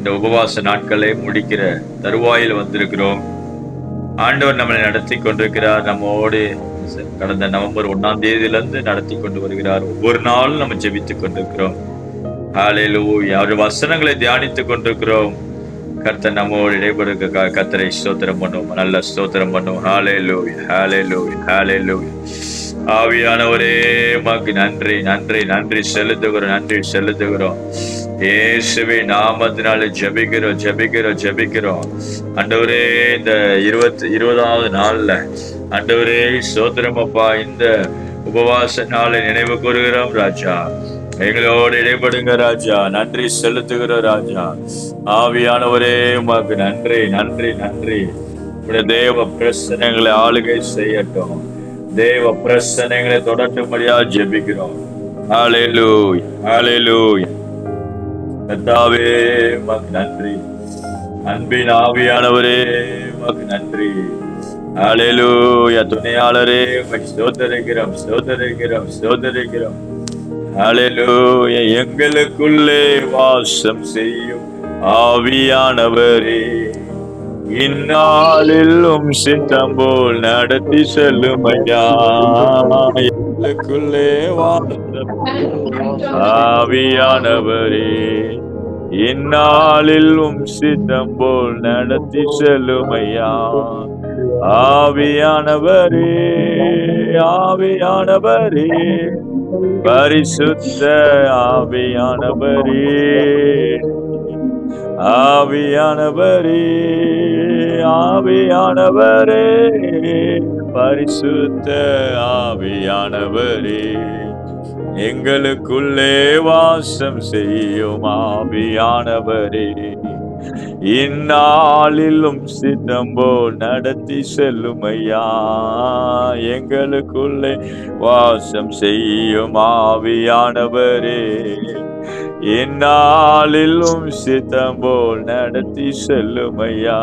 இந்த உபவாச நாட்களை முடிக்கிற தருவாயில் வந்திருக்கிறோம். ஆண்டவர் நம்மளை நடத்தி கொண்டிருக்கிறார். நம்மோடு கடந்த நவம்பர் 1ஆம் தேதியிலிருந்து நடத்தி கொண்டு வருகிறார். ஒவ்வொரு நாளும் நம்ம ஜெபித்துக் கொண்டிருக்கிறோம். ஹalleluya. அவருடைய வசனங்களை தியானித்துக் கொண்டிருக்கிறோம். கர்த்தர் நம்மோடு இடைபடுக. கர்த்தரை ஸ்தோத்திரம் பண்ணுவோம். நல்ல ஸ்தோத்திரம் பண்ணுவோம். ஹalleluya, ஹalleluya, ஹalleluya. ஆவியானவரே, உமக்கு நன்றி நன்றி நன்றி செலுத்துகிறோம், நன்றி செலுத்துகிறோம். இயேசுவே நாமத்தினாலே ஜெபிக்கிறோம், ஜெபிக்கிறோம், ஜெபிக்கிறோம். ஆண்டவரே, இந்த 20வது நாள்ல ஆண்டவரே ஸ்தோத்திரம் அப்பா. இந்த உபவாச நாளை நினைவு கூறுகிறோம் ராஜா. எங்களோடு இடைபடுங்க ராஜா. நன்றி செலுத்துகிறோம் ராஜா. ஆவியானவரே, உமக்கு நன்றி நன்றி நன்றி. உடைய தேவ பிரசனங்களை ஆளுகை செய்யட்டும். தேவ பிரசனங்களை தொடட்டும்படியா ஜெபிக்கிறோம். ஹalleluya, ஹalleluya. கர்த்தாவே, உமக்கு நன்றி. அன்பின் ஆவியானவரே, உமக்கு நன்றி. ஹalleluya. துணையாளரே, உம்மை ஸ்தோத்திரிக்கிறோம், ஸ்தோத்திரிக்கிறோம், ஸ்தோத்திரிக்கிறோம். ஹalleluya. எங்களுக்குள்ளே வாசம் செய்யும் ஆவியானவரே, இந்நாளிலும் சித்தம் போல் நடத்தி செல்லும் ஐயா. எங்களுக்குள்ளே வாசம் ஆவியானவரே, இந்நாளிலும் சித்தம் போல் நடத்தி செல்லும் ஐயா. ஆவியானவரே, ஆவியானவரே, பரிசுத்த ஆவியானவரே, ஆவியானவரே, ஆவியானவரே, பரிசுத்த ஆவியானவரே, எங்களுக்குள்ளே வாசம் செய்யும் ஆவியானவரே, இந்நாளிலும் சித்தம் போல் நடத்தி செல்லும் ஐயா. எங்களுக்குள்ளே வாசம் செய்யும் ஆவியானவரே, இந்நாளிலும் சித்தம் போல் நடத்தி செல்லும் ஐயா.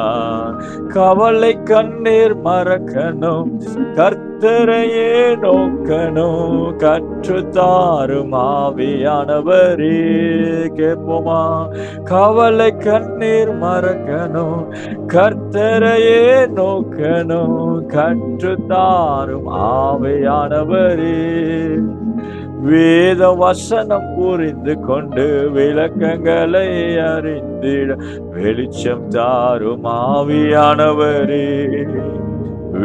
கவலை கண்ணீர் மறக்கணும், கர்த்தரையே நோக்கணும், கற்றுத்தாரும் ஆவியானவரே. கேட்போமா? கவலை கண்ணீர் மறக்கணும், கர்த்தரையே நோக்கணும், கற்றுத்தாரும் ஆவியானவரே. வேத வசனம் புரிந்து கொண்டு விளக்கங்களை அறிந்திட வெளிச்சம் தாரும் ஆவியானவரே.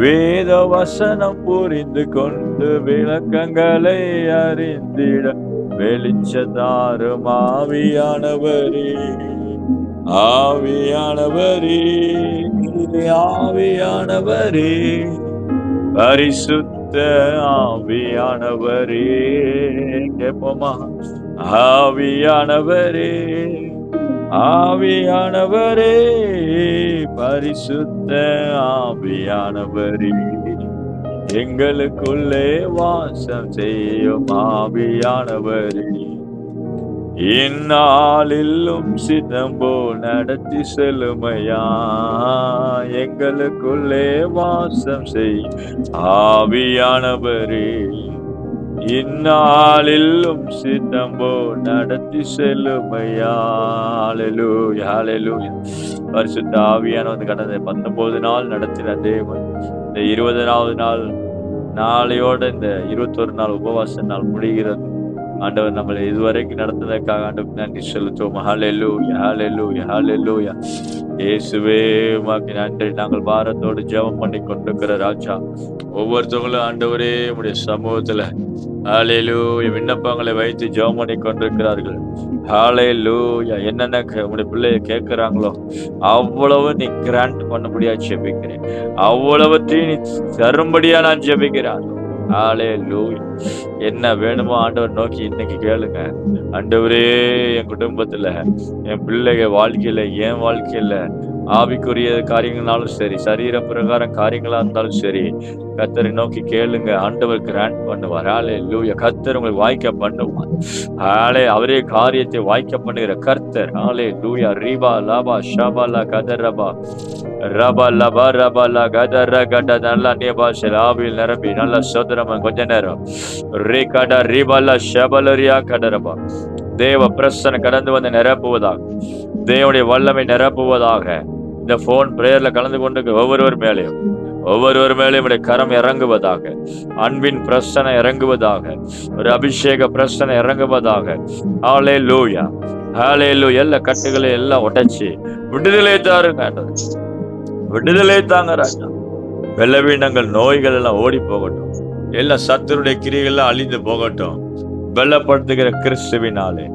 வேத வசனம் புரிந்து கொண்டு விளக்கங்களை அறிந்திட வெளிச்சம் தாரும் ஆவியானவரே. ஆவியானவரே, ஆவியானவரே, பரிசுத்த ஆவியானவரே. கேட்போமா? ஆவியானவரே, ஆவியானவரே, பரிசுத்த ஆவியானவரே, எங்களுக்குள்ளே வாசம் செய்யும் ஆவியானவரே, இந்நாளிலும் சித்தம் போல் நடத்தி செல்லுமையா. எங்களுக்குள்ளே வாசம் செய் ஆவியானவரே, இந்நாளிலும் சித்தம் போல் நடத்தி செல்லுமையா. ஹalleluya, ஹalleluya. பரிசுத்த ஆவியானவர் கடந்த 19 நாள் நடத்தின தேவன் இந்த 20வது நாள் நாளையோட இந்த 21 நாள் உபவாச நாள் முடிகிறது. ஆண்டவர் நம்மளை இதுவரைக்கும் நடந்ததற்காக ஆண்டவருக்கு நன்றி செலுத்துவோம். ஹalleluya, ஹalleluya, ஹalleluya. இயேசுவே, உமக்கு நன்றி. நாங்கள் பாரத்தோடு ஜெபம் பண்ணி கொண்டிருக்கிற ராஜா, ஒவ்வொருத்தவங்களும் ஆண்டவரே உம்முடைய சமூகத்துல ஹalleluya விண்ணப்பங்களை வைத்து ஜெபம் பண்ணி கொண்டிருக்கிறார்கள். ஹalleluya. என்னென்ன உங்களுடைய பிள்ளைய கேட்கிறாங்களோ அவ்வளவு நீ கிராண்ட் பண்ணபடியா ஜெபிக்கிறேன். அவ்வளவத்தையும் நீ தரும்படியா நான் ஜெபிக்கிறேன். ஹalleluya. என்ன வேணுமோ ஆண்டவர் நோக்கி இன்னைக்கு கேளுங்க. ஆண்டவரே, என் குடும்பத்துல, என் பிள்ளைங்க வாழ்க்கையில, என் வாழ்க்கையில ஆவிக்குரிய காரியங்களாலும் சரி, சரீர பிரகாரம் காரியங்களா இருந்தாலும் சரி, கர்த்தரை நோக்கி கேளுங்க. ஆண்டவர் கிராண்ட் பண்ணுவார். ஹalleluya. கர்த்தர் உங்களுக்கு வாய்க்க பண்ணுவார். அவரே காரியத்தை வாய்க்க பண்ணுகிற கர்த்தர். ஹalleluya. ரீபா லாபா ஷபாலா கதரபா ரபா லபா ரபா லா கதர கட. நல்லா நேபாஷல் ஆவியில் நிரம்பி நல்ல சோதரமா கொஞ்ச நேரம் ரே கட ரீபாலா ஷபலரியா கடரபா. தேவ பிரசன்னம் கடந்து வந்து நிரப்புவதாக. தேவனுடைய வல்லமை நிரப்புவதாக. இந்த போன் பிரேயர்ல கலந்து கொண்டு ஒவ்வொருவர் மேலேயும் உடைய கரம் இறங்குவதாக. அன்பின் பிரசனை இறங்குவதாக. ஒரு அபிஷேக பிரசனை இறங்குவதாக. ஹல்லேலூயா, ஹல்லேலூயா. எல்லா கட்டுகளை எல்லாம் உடைச்சு விடுதலை தாருங்க, விடுதலை தாங்க ராஜா. பலவீனங்கள், நோய்கள் எல்லாம் ஓடி போகட்டும். எல்லா சத்துருடைய கிரியைகள்லாம் அழிந்து போகட்டும். பலப்படுத்துகிற கிறிஸ்துவினாலே,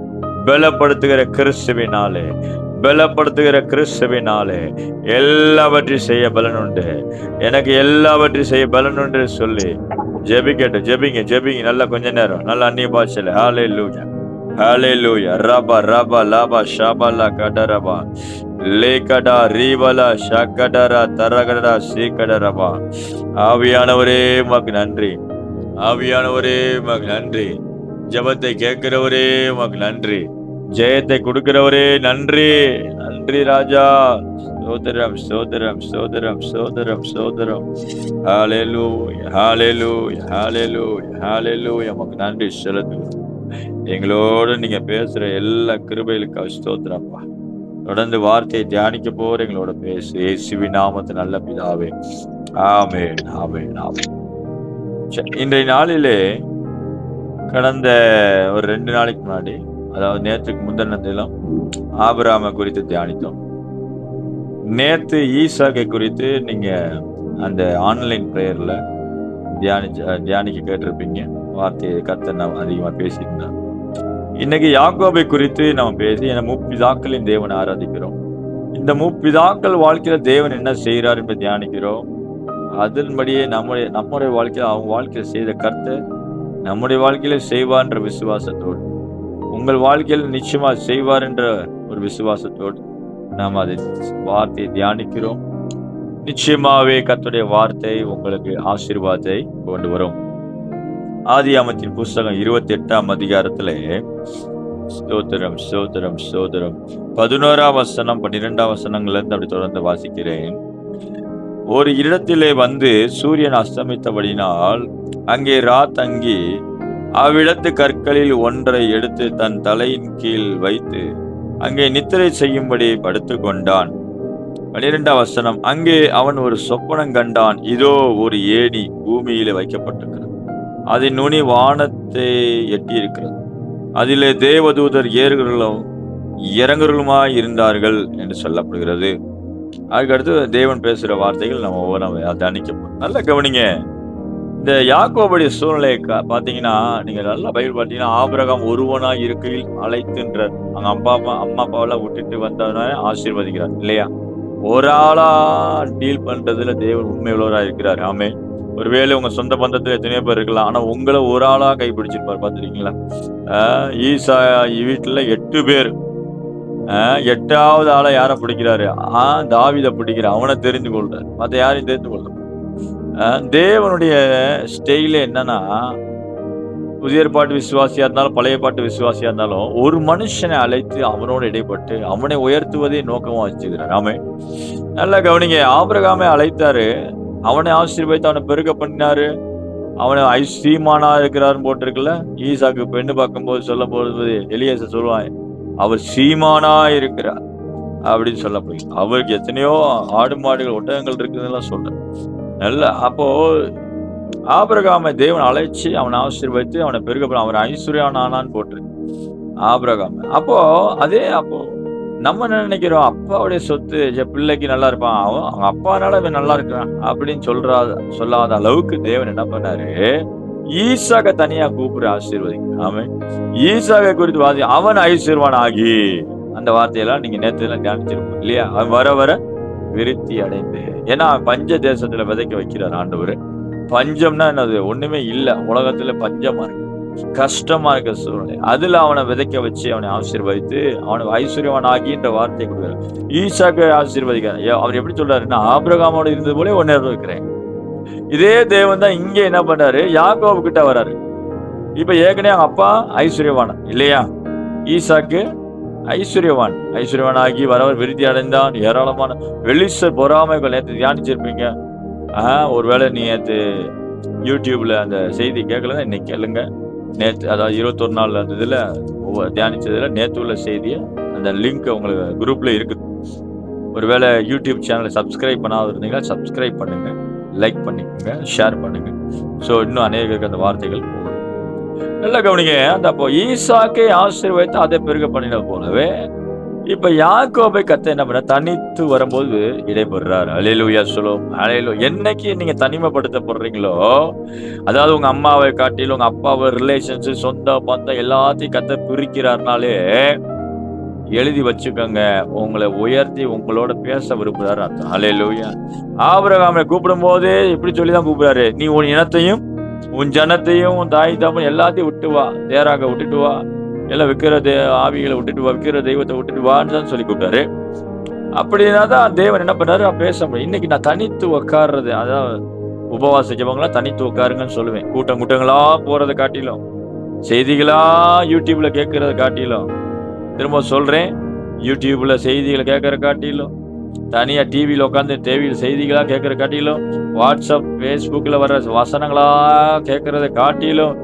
பலப்படுத்துகிற கிறிஸ்துவினாலே, பலப்படுத்துகிற கிறிஸ்துவினாலே எல்லாவற்றையும் செய்ய பலன் உண்டு. எனக்கு எல்லாவற்றையும் செய்ய பலன் உண்டு சொல்லி ஜெபிங்க. நல்லா கொஞ்ச நேரம் நல்லா அந்நிய பாஷையில ஹல்லேலூயா, ஹல்லேலூயா. ரபா ரபா லாபா ஷாபலா கடரபா லேகடா ரீவலா ஷகடரா தரகடா சீகடரபா. ஆவியானவரே உமக்கு நன்றி, ஆவியானவரே உமக்கு நன்றி. ஜெபத்தை கேட்கிறவரே உமக்கு நன்றி, ஜெயத்தை கொடுக்கிறவரே நன்றி, நன்றி ராஜா. ஸ்தோத்திரம், ஸ்தோத்திரம், ஸ்தோத்திரம், ஸ்தோத்திரம், ஸ்தோத்திரம். ஹல்லேலூயா, ஹல்லேலூயா, ஹல்லேலூயா, ஹல்லேலூயா. உமக்கு நன்றி செலுத்துகிறோம். எங்களோட நீங்க பேசுற எல்லா கிருபைகளுக்காக ஸ்தோத்திரப்பா. தொடர்ந்து வார்த்தையை தியானிக்க போற எங்களோட பேசு. இயேசுவின் நாமத்தில் நல்ல பிதாவே, ஆமென், ஆமென், ஆமென். இன்றைய நாளிலே கடந்த ஒரு 2 நாளைக்கு முன்னாடி, அதாவது நேற்றுக்கு முந்தின தினம் ஆபிரகாமை குறித்து தியானித்தோம். நேத்து ஈசாக்கை குறித்து நீங்க அந்த ஆன்லைன் பிரேயர்ல தியானிக்க கேட்டிருப்பீங்க. வார்த்தையை கர்த்தர் நாம் அதிகமா பேசியிருந்தோம். இன்னைக்கு யாக்கோபை குறித்து நம்ம பேசி முப்பிதாக்களின் தேவனை ஆராதிக்கிறோம். இந்த முப்பிதாக்கள் வாழ்க்கையில தேவன் என்ன செய்கிறார் என்று தியானிக்கிறோம். அதன்படியே நம்முடைய வாழ்க்கையில அவங்க வாழ்க்கையில செய்த கர்த்தர் நம்முடைய வாழ்க்கையில செய்வார் என்ற விசுவாசத்தோடு, உங்கள் வாழ்க்கையில் நிச்சயமா செய்வார் என்ற ஒரு விசுவாசத்தோடு நாம் அதை வார்த்தையை தியானிக்கிறோம். நிச்சயமாவே கர்த்தருடைய வார்த்தை உங்களுக்கு ஆசீர்வாதத்தை கொண்டு வரும். ஆதியாகமத்தின் புஸ்தகம் 28ஆம் அதிகாரத்திலே ஸ்தோத்திரம், ஸ்தோத்திரம், ஸ்தோத்திரம் 11ஆம் வசனம் 12ஆம் வசனங்கள்ல இருந்து அப்படி தொடர்ந்து வாசிக்கிறேன். ஒரு இடத்திலே வந்து சூரியன் அஸ்தமித்தபடினால் அங்கே தங்கி அவ்விடத்து கற்களில் ஒன்றை எடுத்து தன் தலையின் கீழ் வைத்து அங்கே நித்திரை செய்யும்படி படுத்து கொண்டான். 12ஆம் வசனம், அங்கே அவன் ஒரு சொப்பனம் கண்டான். இதோ ஒரு ஏணி பூமியிலே வைக்கப்பட்டிருக்கிறது, அதன் நுனி வானத்தை எட்டி இருக்கிறது, அதிலே தேவதூதர் ஏறுகளும் இறங்குகளுமாய் இருந்தார்கள் என்று சொல்லப்படுகிறது. அதுக்கடுத்து தேவன் பேசுற வார்த்தைகள் நம்ம ஒவ்வொரு தியானிக்கப்படும். நல்லா கவனிங்க. இந்த யாக்கோபுடைய சூழ்நிலையை பாத்தீங்கன்னா, நீங்க நல்லா பைபிள் பார்த்தீங்கன்னா, ஆபிரகாம் ஒருவனாய் இருக்கையில் அழைத்துன்றார். அவங்க அம்மா அப்பாவெல்லாம் விட்டுட்டு வந்தவன ஆசீர்வதிக்கிறார் இல்லையா? ஒரு ஆளா டீல் பண்றதுல தேவன் உண்மையுள்ளவரா இருக்கிறார். ஆமே. ஒருவேளை உங்க சொந்த பந்தத்துல எத்தனையோ பேர் இருக்கலாம், ஆனா உங்களை ஒரு ஆளா கைப்பிடிச்சிருப்பார். பாத்துருக்கீங்களா? ஈசா வீட்டுல 8 பேர், 8வது ஆளை யார பிடிக்கிறாரு? தாவீதை பிடிக்கிறார். அவனை தெரிந்து கொள்றாரு, மத்த யாரையும் தெரிந்து கொள்றாரு. தேவனுடைய ஸ்டைல என்னன்னா, புதிய ஏற்பாட்டு விசுவாசியா இருந்தாலும் பழைய பாட்டு விசுவாசியா இருந்தாலும் ஒரு மனுஷனை அழைத்து அவனோடு இடைப்பட்டு அவனை உயர்த்துவதே நோக்கமா வச்சுக்கிறார். ஆமே. நல்லா கவனிங்க. ஆபிரகாமை அழைத்தாரு, அவனை ஆசீர்வதித்து அவனை பெருக பண்ணினாரு. அவனை சீமானா இருக்கிறாருன்னு போட்டிருக்குல்ல. ஈசாக்கு பெண்ணு பார்க்கும்போது சொல்ல போது எலியாச சொல்லுவான், அவர் சீமானா இருக்கிறார் அப்படின்னு சொல்ல போய், அவருக்கு எத்தனையோ ஆடு மாடுகள் ஒட்டகங்கள் இருக்குதுன்னு சொல்றேன். நல்ல அப்போ ஆபிரகாமை தேவன் அழைச்சி அவனை ஆசீர்வதித்து அவனை பெருக, அவன் ஐஸ்வர்யானான்னு போட்டிருக்கு ஆபிரகாம். அப்போ நம்ம என்ன நினைக்கிறோம், அப்பாவுடைய சொத்து பிள்ளைக்கு நல்லா இருப்பான், அவங்க அப்பானால இவன் நல்லா இருக்கான் அப்படின்னு சொல்லாத அளவுக்கு தேவன் என்ன பண்ணாரு, ஈசாக்க தனியா கூப்பிடு ஆசீர்வதிக்க. அவன் ஈசாக்கை குறித்து வாசி, அவன் ஐஸ்வர்வான் ஆகி, அந்த வார்த்தையெல்லாம் நீங்க நேரத்துல தியானிச்சிருப்போம் இல்லையா? அவன் வர வர விருத்தி அடைந்து, ஏன்னா பஞ்ச தேசத்துல விதைக்க வைக்கிறார் ஆண்டவர். பஞ்சம்னா என்னது? ஒண்ணுமே இல்ல உலகத்துல, பஞ்சமா இருக்கு, கஷ்டமா இருக்க சூழ்நிலை, அதுல அவனை விதைக்க வச்சு அவனை ஆசீர்வதித்து அவனை ஐஸ்வர்யவான் ஆகின்ற வார்த்தை கொடுக்குறாரு. ஈசாக்கு ஆசீர்வதிக்கிறார். அவர் எப்படி சொல்றாருன்னா, ஆபிரகாமோட இருந்தது போல ஒன்னே இருக்கிறேன். இதே தேவன் தான் இங்க என்ன பண்றாரு, யாக்கோபு கிட்ட வராரு. இப்ப ஏற்கனவே அவங்க அப்பா ஐஸ்வர்யவான் இல்லையா? ஈசாக்கு ஐஸ்வர்யவான் ஆகி வரவர் விருத்தி அடைந்தான். ஏராளமான வெளிச்ச பொறாமைகள் நேற்று தியானிச்சிருப்பீங்க. ஒருவேளை நீ நேற்று யூடியூப்ல அந்த செய்தி கேட்கலன்னா இன்னைக்கு கேளுங்க. நேற்று அதாவது 21 நாள் அந்த இதில் தியானிச்சதுல நேற்று உள்ள செய்தியை அந்த லிங்க் உங்களுக்கு குரூப்ல இருக்குது. ஒருவேளை யூடியூப் சேனலை சப்ஸ்கிரைப் பண்ணாத இருந்தீங்கன்னா சப்ஸ்கிரைப் பண்ணுங்க, லைக் பண்ணிக்கோங்க, ஷேர் பண்ணுங்க. ஸோ இன்னும் அநேகருக்கு அந்த வார்த்தைகள் போகணும். நல்லா கவனிங்க. அந்த அப்போ ஈசாக்கை ஆசீர்வதித்து அதை பெருக பண்ணின போலவே இப்ப யாக்கோபை கர்த்தர் என்ன பண்ண தனித்து வரும்போது இடைபெறுறார். அல்லேலூயா சொல்லுவோம். அல்லேலூயா. என்னைக்கு நீங்க தனிமைப்படுத்தப்படுறீங்களோ, அதாவது உங்க அம்மாவை காட்டிலும் உங்க அப்பாவை ரிலேஷன்ஸ் சொந்த பந்தம் எல்லாத்தையும் கர்த்தர் பிரிக்கிறார்னாலே எழுதி வச்சுக்கோங்க. உங்களை உயர்த்தி உங்களோட பேச விரும்புறாரு அர்த்தம். அல்லேலூயா. ஆபிரகாமை கூப்பிடும் போது இப்படி சொல்லிதான் கூப்பிடுறாரு, நீ உன் இனத்தையும் உன் ஜனத்தையும் உன் தாய் தாப்பன் எல்லாத்தையும் விட்டு வா, தேராக விட்டுட்டு வா, எல்லாம் விற்கிற ஆவிகளை விட்டுட்டு வா, விற்கிற தெய்வத்தை விட்டுட்டு வான்னு தான் சொல்லி கூப்பிட்டாரு. அப்படின்னா தான் தேவன் என்ன பண்ணாரு, பேச முடியும். இன்னைக்கு நான் தனித்து உட்கார்றது, அதான் உபவாச ஜெபங்களா தனித்து உட்காருங்கன்னு சொல்லுவேன். கூட்டங்களா போறதை காட்டிலும், செய்திகளா யூடியூப்ல கேட்கறத காட்டிலும், திரும்ப சொல்றேன், யூடியூப்ல செய்திகளை கேட்கற காட்டிலும், தனியா டிவியில உட்காந்து டிவியில் செய்திகளா கேட்கற காட்டிலும், வாட்ஸ்அப் ஃபேஸ்புக்கில் வர்ற வசனங்களா கேட்கறத காட்டிலும்,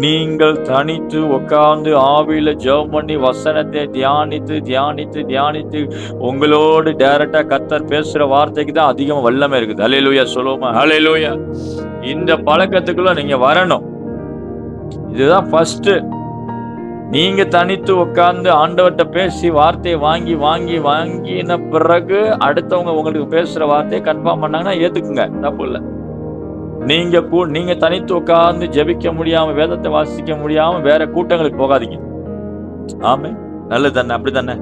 நீங்கள் தனித்து உட்கார்ந்து ஆவியில ஜெபம் பண்ணி வசனத்தை தியானித்து தியானித்து தியானித்து உங்களோடு டைரக்டா கர்த்தர் பேசுற வார்த்தைக்கு தான் அதிகமா வல்லமை இருக்குது. அல்லேலூயா சொல்லுவோமா? அல்லேலூயா. இந்த பழக்கத்துக்குள்ள நீங்க வரணும். இதுதான் ஃபர்ஸ்ட். நீங்க தனித்து உட்கார்ந்து ஆண்டவர்கிட்ட பேசி வார்த்தையை வாங்கி வாங்கி வாங்கின பிறகு அடுத்தவங்க உங்களுக்கு பேசுற வார்த்தையை கன்ஃபார்ம் பண்ணாங்கன்னா ஏத்துக்குங்க, தப்பு இல்லை. நீங்க தனித்து உட்கார்ந்து ஜெபிக்க முடியாம, வேதத்தை வாசிக்க முடியாம வேற கூட்டங்களுக்கு போகாதீங்க. ஆமே, நல்லது தானே? அப்படி தானே?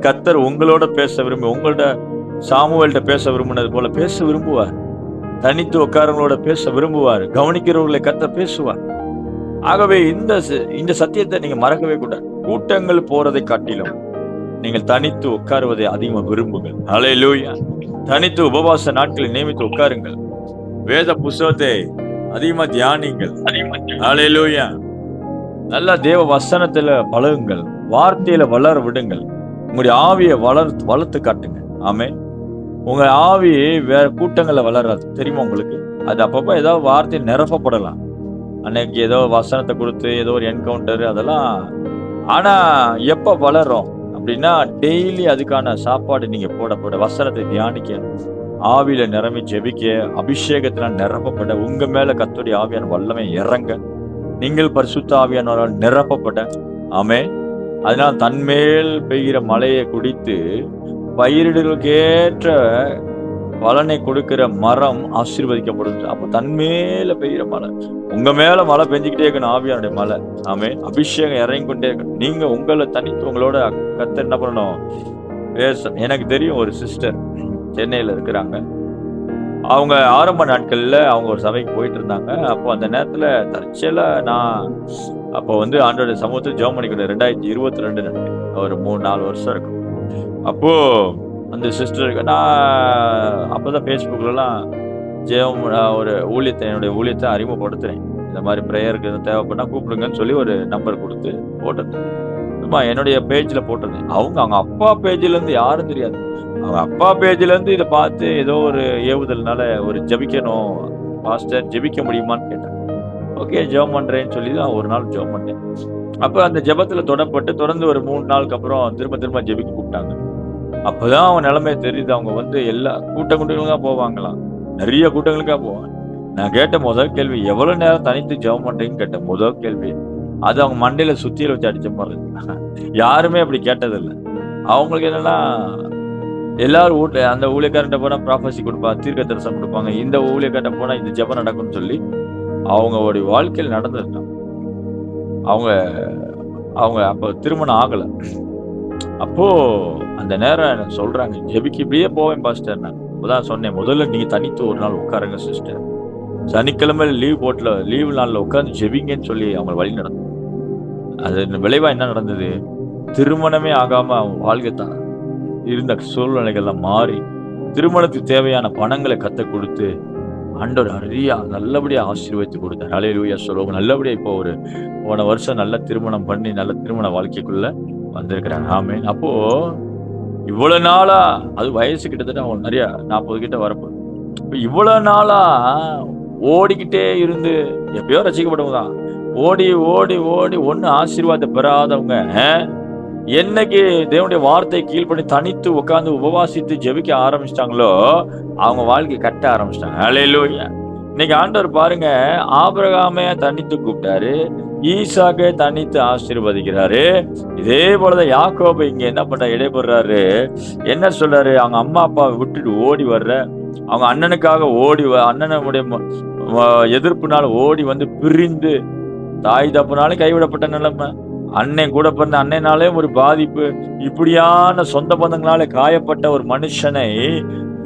கர்த்தர் உங்களோட பேச விரும்பி, உங்களோட சாமுவேல்கிட்ட பேச விரும்பினது போல பேச விரும்புவார். தனித்து உட்காரங்களோட பேச விரும்புவார். கவனிக்கிறவர்களை கர்த்தர் பேசுவார். ஆகவே இந்த சத்தியத்தை நீங்க மறக்கவே கூடாது. கூட்டங்கள் போறதை காட்டிலும் நீங்கள் தனித்து உட்காருவதை அதிகமா விரும்புங்கள். அல்லேலூயா. தனித்து உபவாச நாட்களை நியமித்து உட்காருங்கள். வேத புஸ்தகத்தை அதிகமா தியானிங்கள். அல்லேலூயா. நல்ல தேவ வசனத்துல பழகுங்கள். வார்த்தையில வளர விடுங்கள். உங்களுடைய ஆவியை வளர்த்து காட்டுங்க. ஆமே. உங்க ஆவி வேற கூட்டங்கள்ல வளராது, தெரியுமா உங்களுக்கு? அது அப்பப்போ ஏதாவது வார்த்தை நிரப்பப்படலாம். அன்னைக்கு ஏதோ வசனத்தை கொடுத்து ஏதோ ஒரு என்கவுண்டர் அதெல்லாம். ஆனா எப்ப வளரும் அப்படின்னா, டெய்லி அதுக்கான சாப்பாடு நீங்க போட வசனத்தை தியானிக்க, ஆவியில நிரம்பி ஜெபிக்க, அபிஷேகத்தினால் நிரப்பப்பட, உங்க மேல கர்த்தருடைய ஆவியான வல்லமை இறங்க, நீங்கள் பரிசுத்த ஆவியானவரால் நிரப்பப்பட. ஆமே. அதனால தன்மேல் பெய்கிற மழையை குடித்து பயிரிடுகளுக்கேற்ற பலனை கொடுக்கிற மரம் ஆசீர்வதிக்கப்படுது. அப்ப தன்மேல பெய்கிற மழை, உங்க மேல மழை பெஞ்சுக்கிட்டே இருக்கணும். ஆவியானுடைய மழை. ஆமே. அபிஷேகம் இறங்கி கொண்டே இருக்கணும். நீங்க உங்களை தனித்து உங்களோட கர்த்தர் என்ன பண்ணணும், பேச. எனக்கு தெரியும் ஒரு சிஸ்டர் சென்னையில இருக்கிறாங்க. அவங்க ஆரம்ப நாட்கள்ல அவங்க ஒரு சபைக்கு போயிட்டு இருந்தாங்க. அப்போ அந்த நேரத்துல தற்செயலா நான் அப்போ ஆண்டோட சமூகத்தில் ஜெபம் பண்ணிக்கிட்டேன். 2022 நினைக்கிறேன், ஒரு 3-4 வருஷம் இருக்கும். அப்போ அந்த சிஸ்டருக்கு நான் அப்போதான் ஃபேஸ்புக்லலாம் ஜெபம் ஒரு ஊழியத்தை, என்னுடைய ஊழியத்தை அறிமுகப்படுத்துறேன். இந்த மாதிரி ப்ரேயருக்கு எதுவும் தேவைப்பட்டா கூப்பிடுங்கன்னு சொல்லி ஒரு நம்பர் கொடுத்து போட்டிருந்தேன். என்னுடைய பேஜில் போட்டிருந்தேன். அவங்க அப்பா பேஜ்லேருந்து யாரும் தெரியாது. அவங்க அப்பா பேஜ்லேருந்து இதை பார்த்து ஏதோ ஒரு ஏவுதல்னால ஒரு ஜெபிக்கணும் பாஸ்டர், ஜெபிக்க முடியுமான்னு கேட்டாங்க. ஓகே ஜெபம் பண்ணுறேன்னு சொல்லி தான் ஒரு நாள் ஜெபம் பண்ணேன். அப்போ அந்த ஜெபத்தில் தொடர்ந்து ஒரு 3 நாளுக்கு அப்புறம் திரும்ப ஜெபிக்க கூப்பிட்டாங்க. அப்போதான் அவங்க நிலைமை தெரியுது. அவங்க எல்லா கூட்டங்களுக்காக போவாங்களாம், நிறைய கூட்டங்களுக்காக போவாங்க. நான் கேட்ட முதல் கேள்வி, எவ்வளவு நேரம் தனித்து ஜெபம் பண்றீங்கன்னு கேட்ட முதல் கேள்வி. அது அவங்க மண்டையில சுத்தியில வச்சு அடிச்ச மாதிரி இருக்கு. யாருமே அப்படி கேட்டதில்லை. அவங்களுக்கு என்னன்னா, எல்லாரும் அந்த ஊழியக்காரன்ட்ட போனா ப்ராஃபஸி கொடுப்பா, தீர்க்க தரிசனம் கொடுப்பாங்க. இந்த ஊழியக்காரன்ட்ட போனா இந்த ஜெபம் நடக்கும்னு சொல்லி அவங்களுடைய வாழ்க்கையில் நடந்திருக்காங்க. அவங்க அப்போ திருமணம் ஆகலை. அப்போ அந்த நேரம் சொல்றாங்க, ஜெபிக்கு இப்படியே போவேன் பாஸ்டர். நான் இப்போதான் சொன்னேன், முதல்ல நீங்க தனித்து ஒரு நாள் உட்காருங்க சிஸ்டர், சனிக்கிழமை லீவ் நாளில் உட்காந்து ஜெபிங்கன்னு சொல்லி அவங்க வழி நடந்தது. அது விளைவா என்ன நடந்தது, திருமணமே ஆகாம அவங்க வாழ்க்கை தான் இருந்த சூழ்நிலைகள்லாம் மாறி, திருமணத்துக்கு தேவையான பணங்களை கத்த கொடுத்து ஆண்டவர் நல்லபடியா ஆசீர்வதித்து கொடுத்தார். அல்லேலூயா சொல்லுவோம். நல்லபடியா இப்போ போன வருஷம் நல்ல திருமணம் பண்ணி நல்ல திருமண வாழ்க்கைக்குள்ள வந்திருக்கிறாங்க. ஆமென். அப்போ இவ்வளவு நாளா, அது வயசு கிட்டத்தட்ட அவங்க நிறைய 40 கிட்ட வரப்போகுது. இப்போ இவ்வளவு நாளா ஓடிக்கிட்டே இருந்து எப்பயோ ரசிக்கப்பட்டவங்க தான். ஓடி ஓடி ஓடி ஒண்ணு ஆசீர்வாதம் பெறாதவங்க என்னைக்கு தேவனுடைய வார்த்தை கீழ்ப்படி தனித்து உட்கார்ந்து உபவாசித்து ஜெபிக்க ஆரம்பிச்சிட்டாங்களோ அவங்க வாழ்க்கை கட்ட ஆரம்பிச்சிட்டாங்க. ஹல்லேலூயா. இன்னைக்கு ஆண்டவர் பாருங்க, ஆபிரகாமே தனித்து கூப்பிட்டாரு, ஈசாக்கை தனித்து ஆசீர்வதிக்கிறாரு. இதே போலதான் யாக்கோபு இங்க என்ன பண்ற இடைபடுறாரு. என்ன சொல்றாரு, அவங்க அம்மா அப்பாவை விட்டுட்டு ஓடி வர்ற, அவங்க அண்ணனுக்காக அண்ணனுடைய எதிர்ப்புனால ஓடி வந்து பிரிந்து, தாய் தப்புனாலும் கைவிடப்பட்ட நிலைமை, அண்ணன் கூட பிறந்த அண்ணனாலே ஒரு பாதிப்பு, இப்படியான சொந்த பந்தங்களால காயப்பட்ட ஒரு மனுஷனை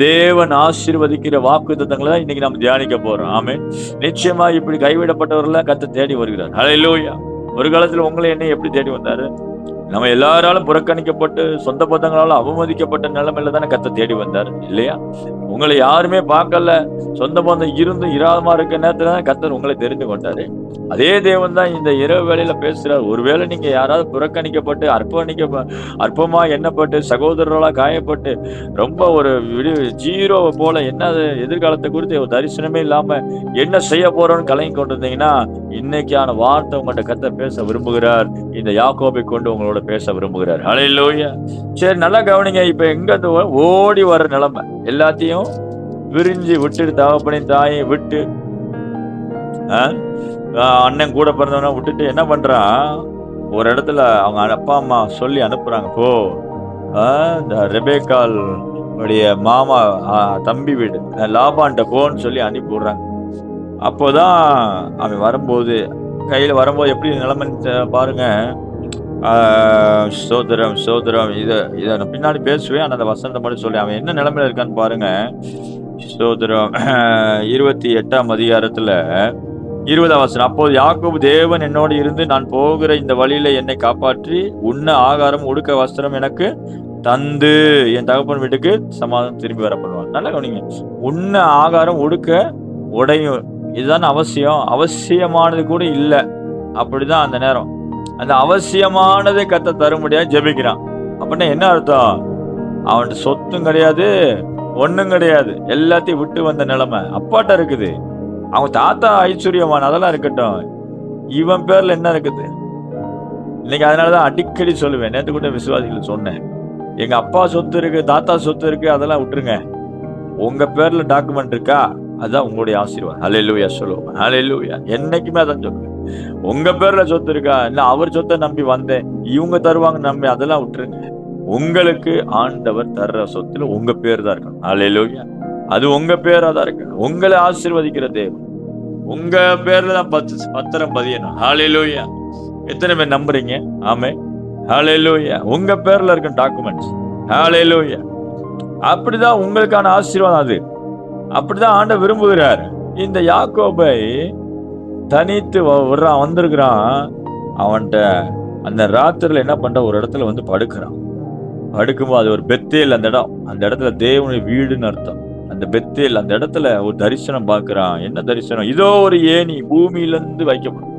தேவன் ஆசீர்வதிக்கிற வாக்குத்தத்தங்களை தான் இன்னைக்கு நம்ம தியானிக்க போறோம். ஆமென். நிச்சயமா இப்படி கைவிடப்பட்டவர்கள் கர்த்தர் தேடி வருகிறார். ஹல்லேலூயா. ஒரு காலத்துல உங்களை என்னை எப்படி தேடி வந்தாரு? நம்ம எல்லாராலும் புறக்கணிக்கப்பட்டு சொந்த பந்தங்களால அவமதிக்கப்பட்ட நிலைமையில தானே கர்த்தர் தேடி வந்தார் இல்லையா? உங்களை யாருமே பார்க்கல, சொந்த பந்தம் இருந்து இராதமா இருக்க நேரத்துல தான் கர்த்தர் உங்களை தெரிந்து கொண்டாரு. அதே தேவன் தான் இந்த இரவு வேளையில பேசுறார். ஒருவேளை நீங்க யாராவது புறக்கணிக்கப்பட்டு அற்பமா எண்ணப்பட்டு சகோதரர்களா காயப்பட்டு ரொம்ப ஒரு ஜீரோ போல என்ன எதிர்காலத்தை குறித்து ஒரு தரிசனமே இல்லாம என்ன செய்ய போறோம்னு கலங்கி கொண்டிருந்தீங்கன்னா, இன்னைக்கான வார்த்தை உங்கள்கிட்ட கர்த்தர் பேச விரும்புகிறார். இந்த யாக்கோபை கொண்டு உங்களோட பேச விரும்புகிறார். ஹல்லேலூயா. சரி, நல்லா கவனிங்க. இப்ப எங்க ஓடி வர நிலைமை, எல்லாத்தையும் விரிஞ்சு விட்டுட்டு, தகப்பனையும் தாயையும் விட்டு, அண்ணன் கூட பிறந்தவன விட்டுட்டு என்ன பண்றான், ஒரு இடத்துல அவங்க அப்பா அம்மா சொல்லி அனுப்புறாங்க, போ இந்த ரெபேக்கால் உடைய மாமா தம்பி வீடு லாபான்ட்ட போன்னு சொல்லி அனுப்பி விடுறாங்க. அப்போதான் அவன் வரும்போது, கையில வரும்போது எப்படி நிலைமை பாருங்க. சோதரம் சோதரம் இதை நான் பின்னாடி பேசுவேன். ஆனால் அந்த வசனத்தை மட்டும் சொல்லி அவன் என்ன நிலைமையில இருக்கான்னு பாருங்க. சோதரம் 28ஆம் அதிகாரத்துல 20ஆம் வசனம். அப்போது யாக்கோபு, தேவன் என்னோடு இருந்து நான் போகிற இந்த வழியில என்னை காப்பாற்றி உண்ண ஆகாரம் உடுக்க வஸ்திரம் எனக்கு தந்து என் தகப்பன் வீட்டுக்கு சமாதானம் திரும்பி வர பண்ணுவான். நல்லா கவனிங்க. உண்ண ஆகாரம் உடுக்க உடையும், இதுதான் அவசியமானது கூட இல்லை. அப்படிதான் அந்த நேரம் அந்த அவசியமானதை கர்த்தர் தரும்படியாக ஜெபிக்கிறான். அப்படின்னா என்ன அர்த்தம்? அவன்கிட்ட சொத்தும் கிடையாது, ஒண்ணும் கிடையாது, எல்லாத்தையும் விட்டு வந்த நிலைமை அப்பாட்ட இருக்குது. அவன் தாத்தா ஐஸ்வர்யமான, அதெல்லாம் இருக்கட்டும், இவன் பேர்ல என்ன இருக்குது இன்னைக்கு? அதனாலதான் அடிக்கடி சொல்லுவேன், நேற்று கூட விசுவாசிகள் சொன்னேன், எங்க அப்பா சொத்து இருக்கு, தாத்தா சொத்து இருக்கு, அதெல்லாம் விட்டுருங்க, உங்க பேர்ல டாக்குமெண்ட் இருக்கா, அதுதான் உங்களுடைய ஆசீர்வாதம். ஹல்லேலூயா சொல்லுவோம். ஹல்லேலூயா. என்னைக்குமே அதான் சொல்லுவேன். உங்க பேர்ல சொத்து இருக்கா, இல்ல அவர் சொத்தை நம்பி வந்தேன், இவங்க தருவாங்க நம்பி, அதெல்லாம் விட்டுருங்க. உங்களுக்கு ஆண்டவர் தர்ற சொத்துல உங்க பேர் தான் இருக்கணும். ஹல்லேலூயா. அது உங்க பேரா தான் இருக்கணும். உங்களை ஆசீர்வதிக்கிற தேவன் உங்க பேர்ல தான் பத்திரம் பதியணும். ஹல்லேலூயா. எத்தனை பேர் நம்புறீங்க? ஆமென். ஹல்லேலூயா. உங்க பேர்ல இருக்கும் டாக்குமெண்ட்ஸ். ஹல்லேலூயா. அப்படிதான் உங்களுக்கான ஆசீர்வாதம். அது அப்படிதான் ஆண்டவர் விரும்புகிறார். இந்த யாக்கோபை தனித்து வந்திருக்கிறான். அவன்கிட்ட அந்த ராத்திரில என்ன பண்ற, ஒரு இடத்துல வந்து படுக்கிறான். படுக்கும்போது அது ஒரு பெத்தேல், அந்த இடத்துல தேவனுடைய வீடுன்னு அர்த்தம். அந்த பெத்தேல், அந்த இடத்துல ஒரு தரிசனம் பார்க்கிறான். என்ன தரிசனம்? இதோ ஒரு ஏணி பூமியிலிருந்து வைக்கப்படும்.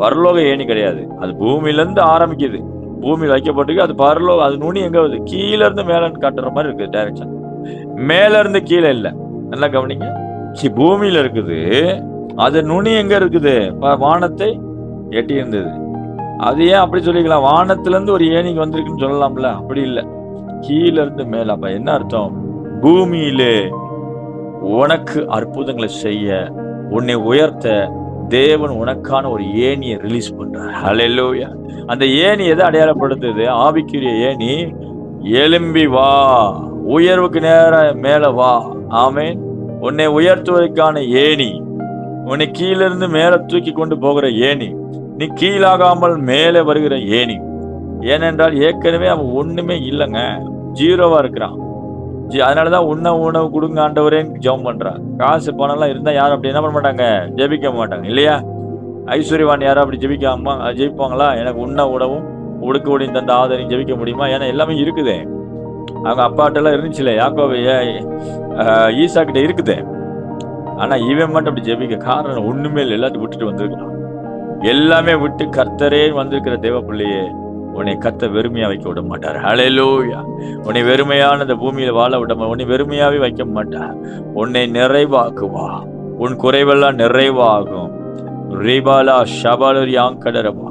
பரலோக ஏணி கிடையாது, அது பூமியிலிருந்து ஆரம்பிக்குது, பூமியில் வைக்கப்பட்டிருக்கு. அது பரலோகம். அது நுனி எங்க வருது? கீழ இருந்து மேல காட்டுற மாதிரி இருக்குது டைரக்ஷன். மேல இருந்து கீழே இல்ல. நல்லா கவனிங்க. பூமியில இருக்குது, அது நுனி எங்க இருக்குது? வானத்தை எட்டி இருந்தது. அது ஏன் அப்படி சொல்லிக்கலாம்? வானத்துல இருந்து ஒரு ஏணிக்கு வந்திருக்குன்னு சொல்லலாம்ல. அப்படி இல்லை, கீழ இருந்து மேல. அப்ப என்ன அர்த்தம்? பூமியிலே உனக்கு அற்புதங்களை செய்ய, உன்னை உயர்த்த தேவன் உனக்கான ஒரு ஏணியை ரிலீஸ் பண்றார். ஹல்லேலூயா. அந்த ஏணி எதை அடையாளப்படுத்துது? ஆவிக்குரிய ஏணி. எழும்பி வா, உயர்வுக்கு நேர மேல வா. ஆமென். உன்னை உயர்த்துவதற்கான ஏணி, உன்னை கீழிருந்து மேல தூக்கி கொண்டு போகிற ஏணி, நீ கீழாகாமல் மேலே வருகிற ஏணி. ஏனென்றால் ஏற்கனவே அவன் ஒண்ணுமே இல்லைங்க, ஜீரோவா இருக்கிறான். அதனாலதான் உணவு கொடுங்க ஆண்டவரேன்னு ஜெபம் பண்றான். காசு பணம் எல்லாம் இருந்தா யாரும் அப்படி என்ன பண்ண மாட்டாங்க? ஜெபிக்க மாட்டாங்க இல்லையா? ஐஸ்வர்யவான் யாரும் அப்படி ஜெபிப்பாங்களா? எனக்கு உணவும் உடுக்க உடையும் தந்த ஆதரையும் ஜெபிக்க முடியுமா? ஏன்னா எல்லாமே இருக்குதே. அவங்க அப்பாட்ட எல்லாம் இருந்துச்சுல, யாக்கோபு ஈசா கிட்ட இருக்குதே. ஆனா இவன் மட்டும் அப்படி ஜெபிக்க காரணம் ஒண்ணுமே இல்லை. எல்லாத்தையும் விட்டுட்டு வந்திருக்கிறான். எல்லாமே விட்டு கர்த்தரே வந்திருக்கிற தேவ பிள்ளையே, உன்னை கர்த்தர் வெறுமையா வைக்க விட மாட்டார். ஹல்லேலூயா. உன்னை வெறுமையான இந்த பூமியில வாழ விட மாட்டார். உன்னை வெறுமையாவே வைக்க மாட்டார். உன்னை நிறைவாக்குவா. உன் குறைவெல்லாம் நிறைவாகும். ரிபாலா ஷபாலர் யாங்கடரபா.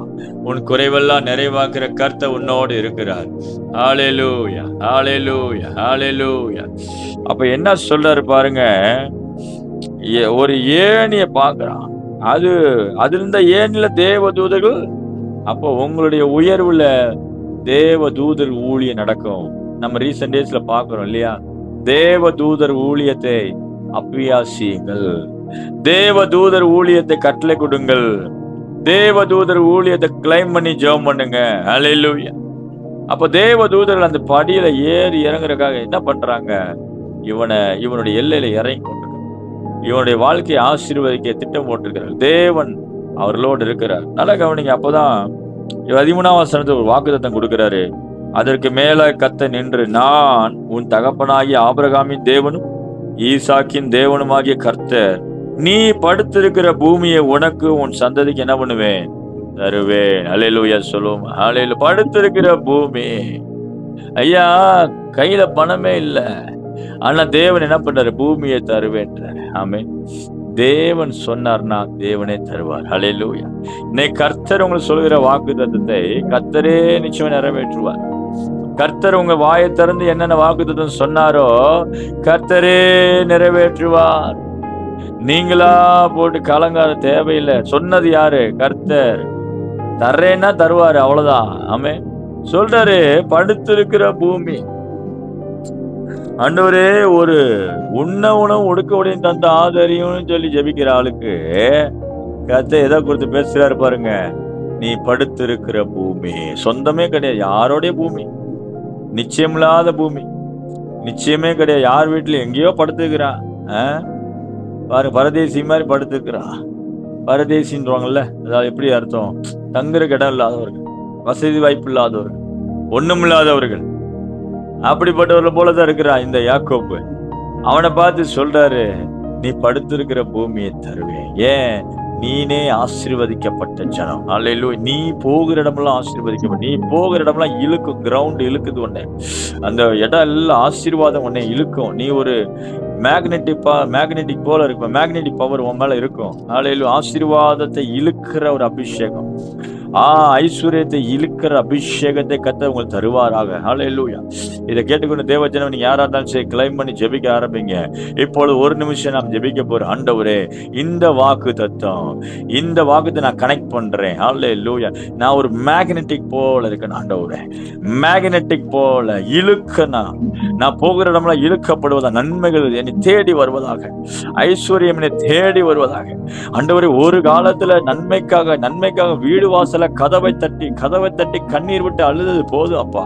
உன் குறைவெல்லாம் நிறைவாக்குற கர்த்தர் உன்னோடு இருக்கிறார். ஹalleluya, ஹalleluya, ஹalleluya. அப்ப என்ன சொல்றாரு பாருங்க, ஒரு ஏணிய பார்க்கிறான். அது அதுல இருந்த ஏணில தேவதூதர்கள். அப்போ உங்களுடைய உயர்வுல தேவதூதர் ஊழியம் நடக்கும். நம்ம ரீசன்ட் டேஸ்ல பார்க்கிறோம் இல்லையா? தேவதூதர் ஊழியத்தை அப்பியாசியுங்கள். தேவதூதர் ஊழியத்தை கட்டளை கொடுங்கள். தேவதூதர் ஊழியத்தை கிளைம் பண்ணி ஜெபம் பண்ணுங்க. ஹalleluya. அப்ப தேவதூதர்கள் அந்த படியில ஏறி இறங்குறதுக்காக என்ன பண்றாங்க? இவனுடைய எல்லையில இறங்கி கொண்டிருக்கிறார். இவனுடைய வாழ்க்கையை ஆசீர்வதிக்க திட்டம் போட்டிருக்கிறார். தேவன் அவர்களோடு இருக்கிறார். நல்லா கவனிங்க. அப்பதான் 13ஆம் வசனத்துல ஒரு வாக்குத்தத்தம் கொடுக்கிறாரு. அதற்கு மேல கர்த்தர் நின்று, நான் உன் தகப்பனாகிய ஆபிரகாமின் தேவனும் ஈசாக்கின் தேவனுமாகிய கர்த்தர், நீ படுத்திருக்கிற பூமியை உனக்கு உன் சந்ததிக்கு என்ன பண்ணுவேன்? தருவேன். அல்லேலூயா சொல்லுவோம். அல்லேலூயா. படுத்திருக்கிற பூமி. ஐயா, கையில பணமே இல்ல, ஆனா தேவன் என்ன பண்றாரு? பூமியை தருவேன்றாரு. ஆமென். தேவன் சொன்னார்னா தேவனே தருவார். அல்லேலூயா. இன்னைக்கு கர்த்தர் உங்களுக்கு சொல்கிற வாக்குத்தத்தத்தை கர்த்தரே நிச்சயம் நிறைவேற்றுவார். கர்த்தர் உங்க வாயை திறந்து என்னென்ன வாக்குத்தத்தம் சொன்னாரோ கர்த்தரே நிறைவேற்றுவார். நீங்களா போட்டு கலங்காத தேவையில்லை. சொன்னது யாரு? கர்த்தர். தர்றேன்னா தருவாரு, அவ்வளவுதான். ஆமென். சொல்றாரு, படுத்திருக்கிற பூமி. ஆண்டவரே, ஒரு உண்ண உணவு உடுக்க உடையும் தந்த ஆதரியும் சொல்லி ஜெபிக்கிற ஆளுக்கு கர்த்தர் எதை குறித்து பேசுறாரு பாருங்க. நீ படுத்திருக்கிற பூமி. சொந்தமே கிடையாது, யாரோடைய பூமி? நிச்சயமில்லாத பூமி. நிச்சயமே கிடையாது. யார் வீட்டுல எங்கேயோ படுத்துக்கிறான். பாருங்க, பரதேசி மாதிரி படுத்துக்கிறான். பரதேசின்றாங்கல்ல, அதாவது எப்படி அர்த்தம்? தங்குற இடம் இல்லாதவர்கள், வசதி வாய்ப்பு இல்லாதவர்கள், ஒண்ணும் இல்லாதவர்கள், அப்படிப்பட்டவர்கள் போலதான் இருக்கிறான் இந்த யாக்கோப்பு. அவனை பார்த்து சொல்றாரு, நீ படுத்திருக்கிற பூமியை தருவேன். ஏன்? நீனே ஆசீர்வதிக்கப்பட்ட ஜனம். அல்லேலூயா. நீ போகிற இடமெல்லாம் ஆசீர்வதிக்கப்பட்ட. நீ போகிற இடமெல்லாம் இழுக்கும். கிரவுண்ட் இழுக்குது உன்னை. அந்த இடம் எல்லாம் ஆசீர்வாதம் உன்னை இழுக்கும். நீ ஒரு மேக்னெட்டிக் போல இருக்கும். மேக்னெட்டிக் பவர் உன் மேல இருக்கும். அல்லேலூயா. ஆசீர்வாதத்தை இழுக்கிற ஒரு அபிஷேகம், ஐஸ்வர்யத்தை இழுக்கிற அபிஷேகத்தை கர்த்தர் உங்களுக்கு தருவாராக. ஹல்லேலூயா. இதை கேட்டுக்கொண்டு தேவஜனம், நீங்க யாரா இருந்தாலும் சரி, கிளைம் பண்ணி ஜெபிக்க ஆரம்பிங்க. இப்பொழுது ஒரு நிமிஷம் நாம் ஜெபிக்க போறோம். ஆண்டவரே, இந்த வாக்கு தத்தம், இந்த வாக்குத்தை நான் கனெக்ட் பண்றேன். ஹல்லேலூயா. நான் ஒரு மேக்னெட்டிக் போல இருக்கேன் ஆண்டவரே. மேக்னெட்டிக் போல நான் போகிற இடம்லாம் இழுக்கப்படுவதா, நன்மைகள் என்னை தேடி வருவதாக, ஐஸ்வர்யம் என்னை தேடி வருவதாக. ஆண்டவரே, ஒரு காலத்துல நன்மைக்காக வீடு வாசல் கதவை தட்டி கண்ணீர் விட்டு அழுது போதும் அப்பா.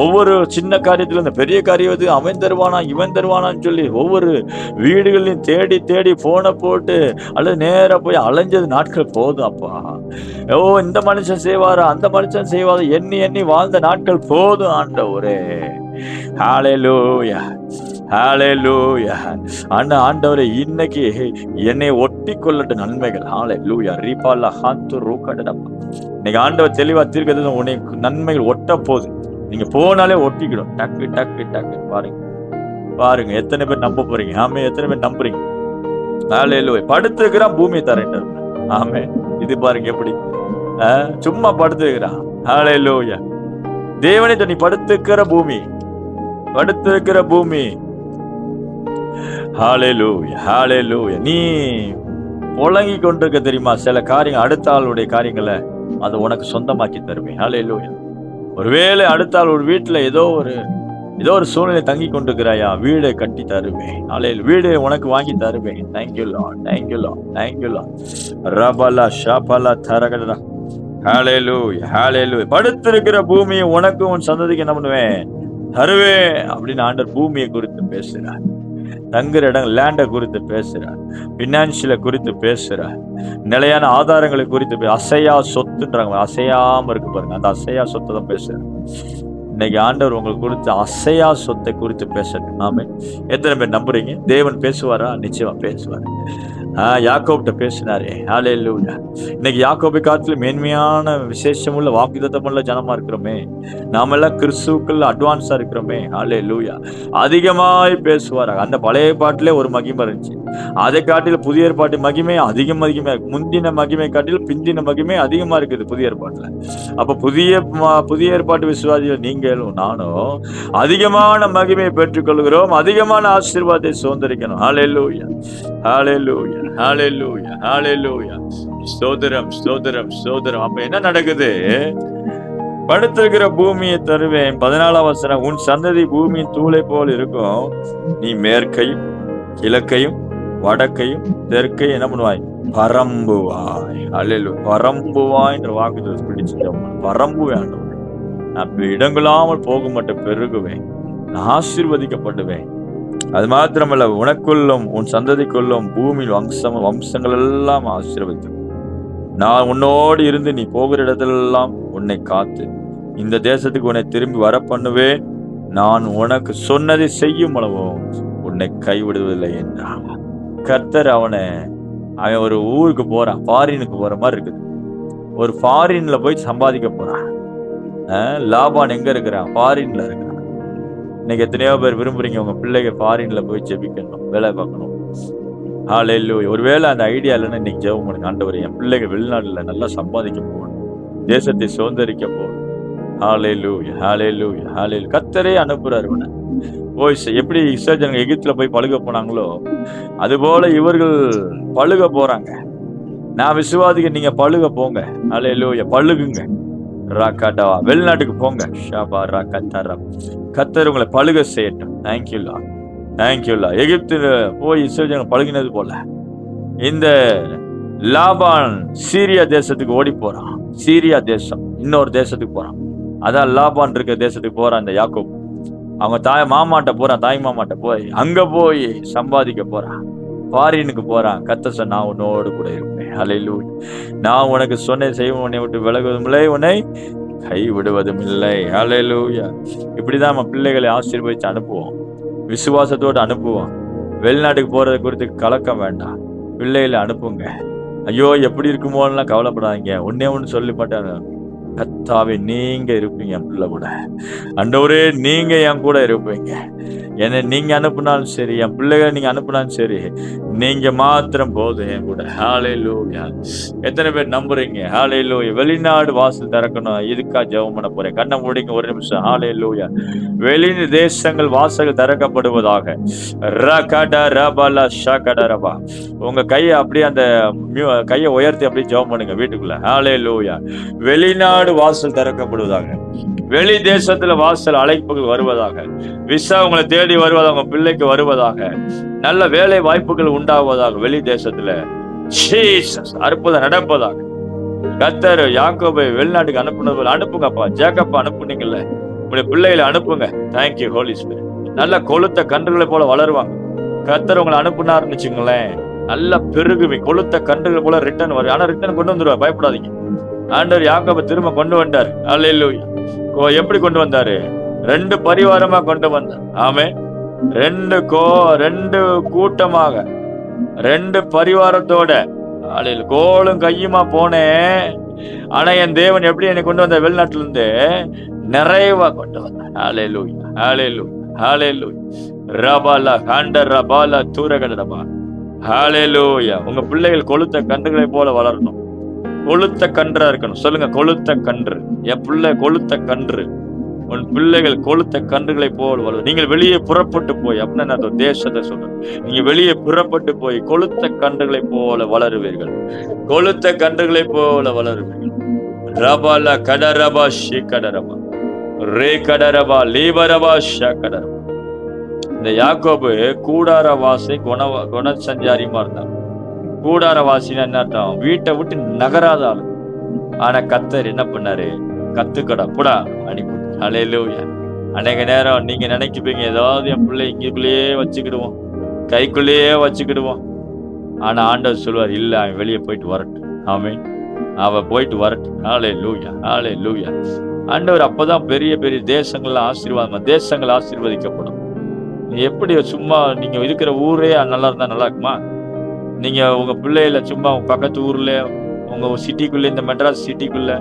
ஒவ்வொரு சின்ன காரியத்துல இந்த பெரிய காரியத்துக்கு அவன் தருவானா இவன் தருவானான்னு சொல்லி ஒவ்வொரு வீடுகளையும் தேடி போனை போட்டு அல்லது நேர போய் அலைஞ்சது நாட்கள் போதும் அப்பா. இந்த மனுஷன் செய்வாரா, அந்த மனுஷன் செய்வாரா, எண்ணி வாழ்ந்த நாட்கள் போதும் ஆண்டவரே. ஹல்லேலூயா, ஹல்லேலூயா. ஆண்டவரே, இன்னைக்கு என்னை ஒட்டி கொள்ளட்டும் நன்மைகள். ஹல்லேலூயா. ரீபாலா ஹாந்து ரூகடடப்பா. இன்னைக்கு ஆண்டவர் தெளிவா தீர்க்கிறது, உனக்கு நன்மைகள் ஒட்ட போகுது. நீங்க போனாலே ஒட்டிக்கிடும். டக்கு டக்கு டக்கு. பாருங்க எத்தனை பேர் நம்ப போறீங்க? ஆமே, எத்தனை பேர் நம்புறீங்க? ஹல்லேலூயா. படுத்துக்கிறான், பூமி தரேன். ஆமே, இது பாருங்க எப்படி சும்மா படுத்துக்கிறான். ஹல்லேலூயா. தேவனே, நீ படுத்துக்கிற பூமி, படுத்திருக்கிற பூமி. ஹல்லேலூயா, ஹல்லேலூயா. நீ புலங்கி கொண்டிருக்க தெரியுமா? சில காரியங்கள், அடுத்த ஆளுடைய காரியங்களை அதை உனக்கு சொந்தமாக்கி தருவேன். ஹல்லேலூயா. ஒருவேளை அடுத்த ஆள் ஒரு வீட்டுல ஏதோ ஒரு சூழ்நிலை தங்கி கொண்டிருக்கிறாயா, வீடை கட்டி தருவேன். ஹல்லேலூயா. வீடு உனக்கு வாங்கி தருவேன். Thank you Lord, thank you Lord, thank you Lord. ரபலா ஷபலா தரகடா. Hallelujah, hallelujah. படுத்திருக்கிற பூமியை உனக்கு உன் சந்ததிக்கு என்ன பண்ணுவேன்? தருவேன் அப்படின்னு ஆண்டவர் பூமியை குறித்து பேசுறார். தங்குற இடம், லேண்டை குறித்து பேசுறார். பினான்சியல குறித்து பேசுறார். நிலையான ஆதாரங்களை குறித்து, அசையா சொத்துன்றாங்க, அசையாம இருக்கு பாருங்க, அந்த அசையா சொத்தை தான் பேசுறார். இன்னைக்கு ஆண்டவர் உங்களுக்கு குறித்து அசையா சொத்தை குறித்து பேசுறாரு. ஆமே. எத்தனை பேர் நம்புறீங்க? தேவன் பேசுவாரா? நிச்சயமா பேசுவார். யாக்கோபிட்ட பேசினாரு. ஹalleluya. இன்னைக்கு யாக்கோபை காட்டிலும் மேன்மையான விசேஷமுள்ள வாக்குத்தத்தமுள்ள ஜனமா இருக்கிறோமே. நாமெல்லாம் கிறிஸ்துவுக்குள்ள அட்வான்ஸா இருக்கிறோமே. ஹalleluya. அதிகமாய் பேசுவாராக. அந்த பழைய பாட்டிலே ஒரு மகிமை இருந்துச்சு. அதை காட்டிலும் புதிய ஏற்பாட்டு மகிமை அதிகமா இருக்கு. முந்தின மகிமை காட்டிலும் பிந்தின மகிமை அதிகமா இருக்குது புதிய ஏற்பாட்டுல. அப்ப புதிய ஏற்பாட்டு விசுவாசிகள் நீங்களும் நானும் அதிகமான மகிமையை பெற்றுக்கொள்கிறோம். அதிகமான ஆசீர்வாதத்தை சுதந்திரிக்கணும். ஹalleluya. ஹalleluya. ஹalleluya. ஹalleluya. ஸ்தோத்திரம், ஸ்தோத்திரம், ஸ்தோத்திரம். அப்ப என்ன நடக்குது? படுத்திருக்கிற பூமியை தருவேன். 14ஆம் வசனம், உன் சந்ததி பூமியின் தூளை போல் இருக்கும். நீ மேற்கையும் கிழக்கையும் வடக்கையும் தெற்கையும் என்ன பண்ணுவாய்? பரம்புவாய். ஹalleluya. பரம்புவாய் என்ற வாக்கு பிடிச்சு பரம்புவேன். நான் இடங்களாமல் போக மாட்டேன், பெருகுவேன், நான் ஆசீர்வதிக்கப்படுவேன். அது மாத்திரமல்ல, உனக்குள்ளும் உன் சந்ததிக்குள்ளும் பூமியில் வம்சங்கள் எல்லாம் ஆசீர்வதிக்கும். நான் உன்னோடு இருந்து நீ போகிற இடத்திலெல்லாம் உன்னை காத்து இந்த தேசத்துக்கு உன்னை திரும்பி வர பண்ணுவேன். நான் உனக்கு சொன்னதை செய்யும் அளவும் உன்னை கைவிடுவதில்லை என்றான். கர்த்தர் அவன் ஒரு ஊருக்கு போறான், ஃபாரினுக்கு போற மாதிரி இருக்குது. ஒரு ஃபாரின்ல போய் சம்பாதிக்க போறான். லாபான் எங்க இருக்கிறான்? ஃபாரின்ல இருக்கிறான். இன்னைக்கு எத்தனையோ பேர் விரும்புறீங்க உங்க பிள்ளைங்க ஃபாரின்ல போய் ஜெபிக்கணும், வேலை பார்க்கணும். ஹalleluya. ஒருவேளை அந்த ஐடியா இல்லைன்னா இன்னைக்கு ஜெபம் பண்ணுங்க. ஆண்டவரே, என் பிள்ளைங்க வெளிநாட்டுல நல்லா சம்பாதிக்க போகணும், தேசத்தை சுதந்திரிக்க போகணும். ஹalleluya. ஹalleluya. ஹalleluya. கர்த்தரே அனுப்புறாரு. போய் எப்படி இஸ்ரவேல் எகிப்துல போய் பழுக போனாங்களோ அதுபோல இவர்கள் பழுக போறாங்க. நான் விசுவாதிக்க, நீங்க பழுக போங்க. ஹalleluya. பழுகுங்க. ராக்காடா, வெளிநாட்டுக்கு போங்க. ஷாபா ராக்கத்தாரா. கர்த்தர் உங்களை பழுக செய்யட்டும். தேங்க்யூலா, தேங்க்யூலா. எகிப்துல போய் இஸ்ரவேல் பழுகினது போல இந்த லாபான் சீரியா தேசத்துக்கு ஓடி போறான். சீரியா தேசம் இன்னொரு தேசத்துக்கு போறான். அதான் லாபான் இருக்க தேசத்துக்கு போறான் இந்த யாக்கோப். அவங்க தாய் மாமாட்ட போறான், தாய் மாமாட்ட போய் அங்க போய் சம்பாதிக்க போறான், ஃபாரினுக்கு போறான். கர்த்தர் சொன்னா, நான் உன்னோடு கூட இருப்பேன். ஹalleluya. நான் உனக்கு சொன்ன செய்வோம், உன்னை விட்டு விலகுவதும் இல்லை, உன்னை கை விடுவதும் இல்லை. ஹalleluya. இப்படிதான் நம்ம பிள்ளைகளை ஆசீர்வதிச்சு அனுப்புவோம், விசுவாசத்தோடு அனுப்புவோம். வெளிநாட்டுக்கு போறது குறித்து கலக்கம் வேண்டாம், பிள்ளைகளை அனுப்புங்க. ஐயோ எப்படி இருக்குமோலாம் கவலைப்படாதீங்க. ஒன்னே ஒன்று சொல்லி மாட்டாங்க, கர்த்தாவே நீங்க இருப்பீங்க என் பிள்ளை கூட. ஆண்டவரே நீங்க என் கூட இருப்பீங்க. என்னை நீங்க அனுப்புனாலும் சரி, என் பிள்ளைகளை நீங்க அனுப்புனாலும் சரி, நீங்க மாத்திரம் போதும் என் கூட. ஹalleluya. எத்தனை பேர் நம்புறீங்க? ஹalleluya. வெளிநாடு வாசல் திறக்கணும், இதுக்கா ஜெபம் பண்ண போறேன். கண்ணை மூடிங்க ஒரு நிமிஷம். ஹalleluya. வெளி தேசங்கள் வாசல் திறக்கப்படுவதாக. ரகட ரபல ஷகட ரபா. உங்க கையை அப்படியே அந்த கையை உயர்த்தி அப்படியே ஜெபம் பண்ணுங்க வீட்டுக்குள்ள. ஹalleluya. வெளிநாடு வாசல் திறக்கப்படுவதாக. வெளி தேசத்துல வாசல் அழைப்புகள் வருவதாக. விசா உங்களை தேடி வருவதாக, உங்க பிள்ளைக்கு வருவதாக. நல்ல வேலை வாய்ப்புகள் உண்டாவதாக. வெளி தேசத்துல அற்புதம் நடப்பதாக. கர்த்தர் யாக்கோபை வெளிநாட்டுக்கு அனுப்புனது போல அனுப்புங்கப்பா. ஜேக்கப்பா அனுப்புனீங்கல்ல, உங்களுடைய பிள்ளைகளை அனுப்புங்க. Thank you holy spirit. நல்ல கொளுத்த கன்றுகளை போல வளருவாங்க. கர்த்தர் உங்களை அனுப்புனாருன்னு வச்சுங்களேன், நல்லா பெருகுவி. கொளுத்த கன்றுகள் போல ரிட்டர்ன் வரும். ஆனா ரிட்டர்ன் கொண்டு வந்துருவா, பயப்படாதீங்க. ஆண்டவர் யாக்கோபை திரும்ப கொண்டு வந்தார். ஹalleluya. எப்படி கொண்டு வந்தாரு? 2 பரிவாரமா கொண்டு வந்தார். ஆமே, 2 கூட்டமாக, 2 பரிவாரத்தோட. கோலும் கையுமா போனேன். ஆனா என் தேவன் எப்படி என்னை கொண்டு வந்த வெளிநாட்டுல இருந்து நிறைவா கொண்டு வந்தார். ஹalleluya. ஹalleluya. ஹalleluya. ரபாலா ஹண்டர் ரபாலா தூரகடபா. ஹalleluya. உங்க பிள்ளைகள் கொளுத்த கன்றுகளை போல வளரணும். கொளுத்த கன்றா இருக்கணும். சொல்லுங்க, கொளுத்த கன்று. என் பிள்ளை கொளுத்த கன்று. உன் பிள்ளைகள் கொளுத்த கன்றுகளை போல் வளரும். நீங்கள் வெளியே புறப்பட்டு போய், அப்படின்னு நான் தேசத்தை சொல்றேன், நீங்க வெளியே புறப்பட்டு போய் கொளுத்த கன்றுகளை போல வளருவீர்கள். கொளுத்த கன்றுகளை போல வளருவீர்கள். ரபாலா கடரபா ஷி கடரபா ரே கடரபா லீபரபா ஷ கடரபா. இந்த யாக்கோபு கூடார வாசி குணசஞ்சாரியுமா இருந்தான். கூடார வாசினா என்ன அர்த்தம்? வீட்டை விட்டு நகராத ஆளு. ஆனா கர்த்தர் என்ன பண்ணாரு? கத்துக்கடா புடா அனுப்பி. ஹalleluya. அநேக நேரம் நீங்க நினைக்குப்பீங்க, ஏதாவது என் பிள்ளை இங்கக்குள்ளேயே வச்சுக்கிடுவோம், கைக்குள்ளேயே வச்சுக்கிடுவோம். ஆனா ஆண்டவர் சொல்லுவார், இல்ல, அவன் வெளியே போயிட்டு வரட்டும். ஆமென். அவ போயிட்டு வரட்டும். ஹalleluya. ஹalleluya. ஆண்டவர் அப்பதான் பெரிய பெரிய தேசங்கள் ஆசீர்வதிக்கப்படும். எப்படி சும்மா நீங்க இருக்கிற ஊரே நல்லா இருந்தா நல்லா இருக்குமா? நீங்க உங்க பிள்ளைகள சும்மா உங்க பக்கத்து ஊர்ல, உங்க சிட்டிக்குள்ள, இந்த மெட்ராஸ் சிட்டிக்குள்ள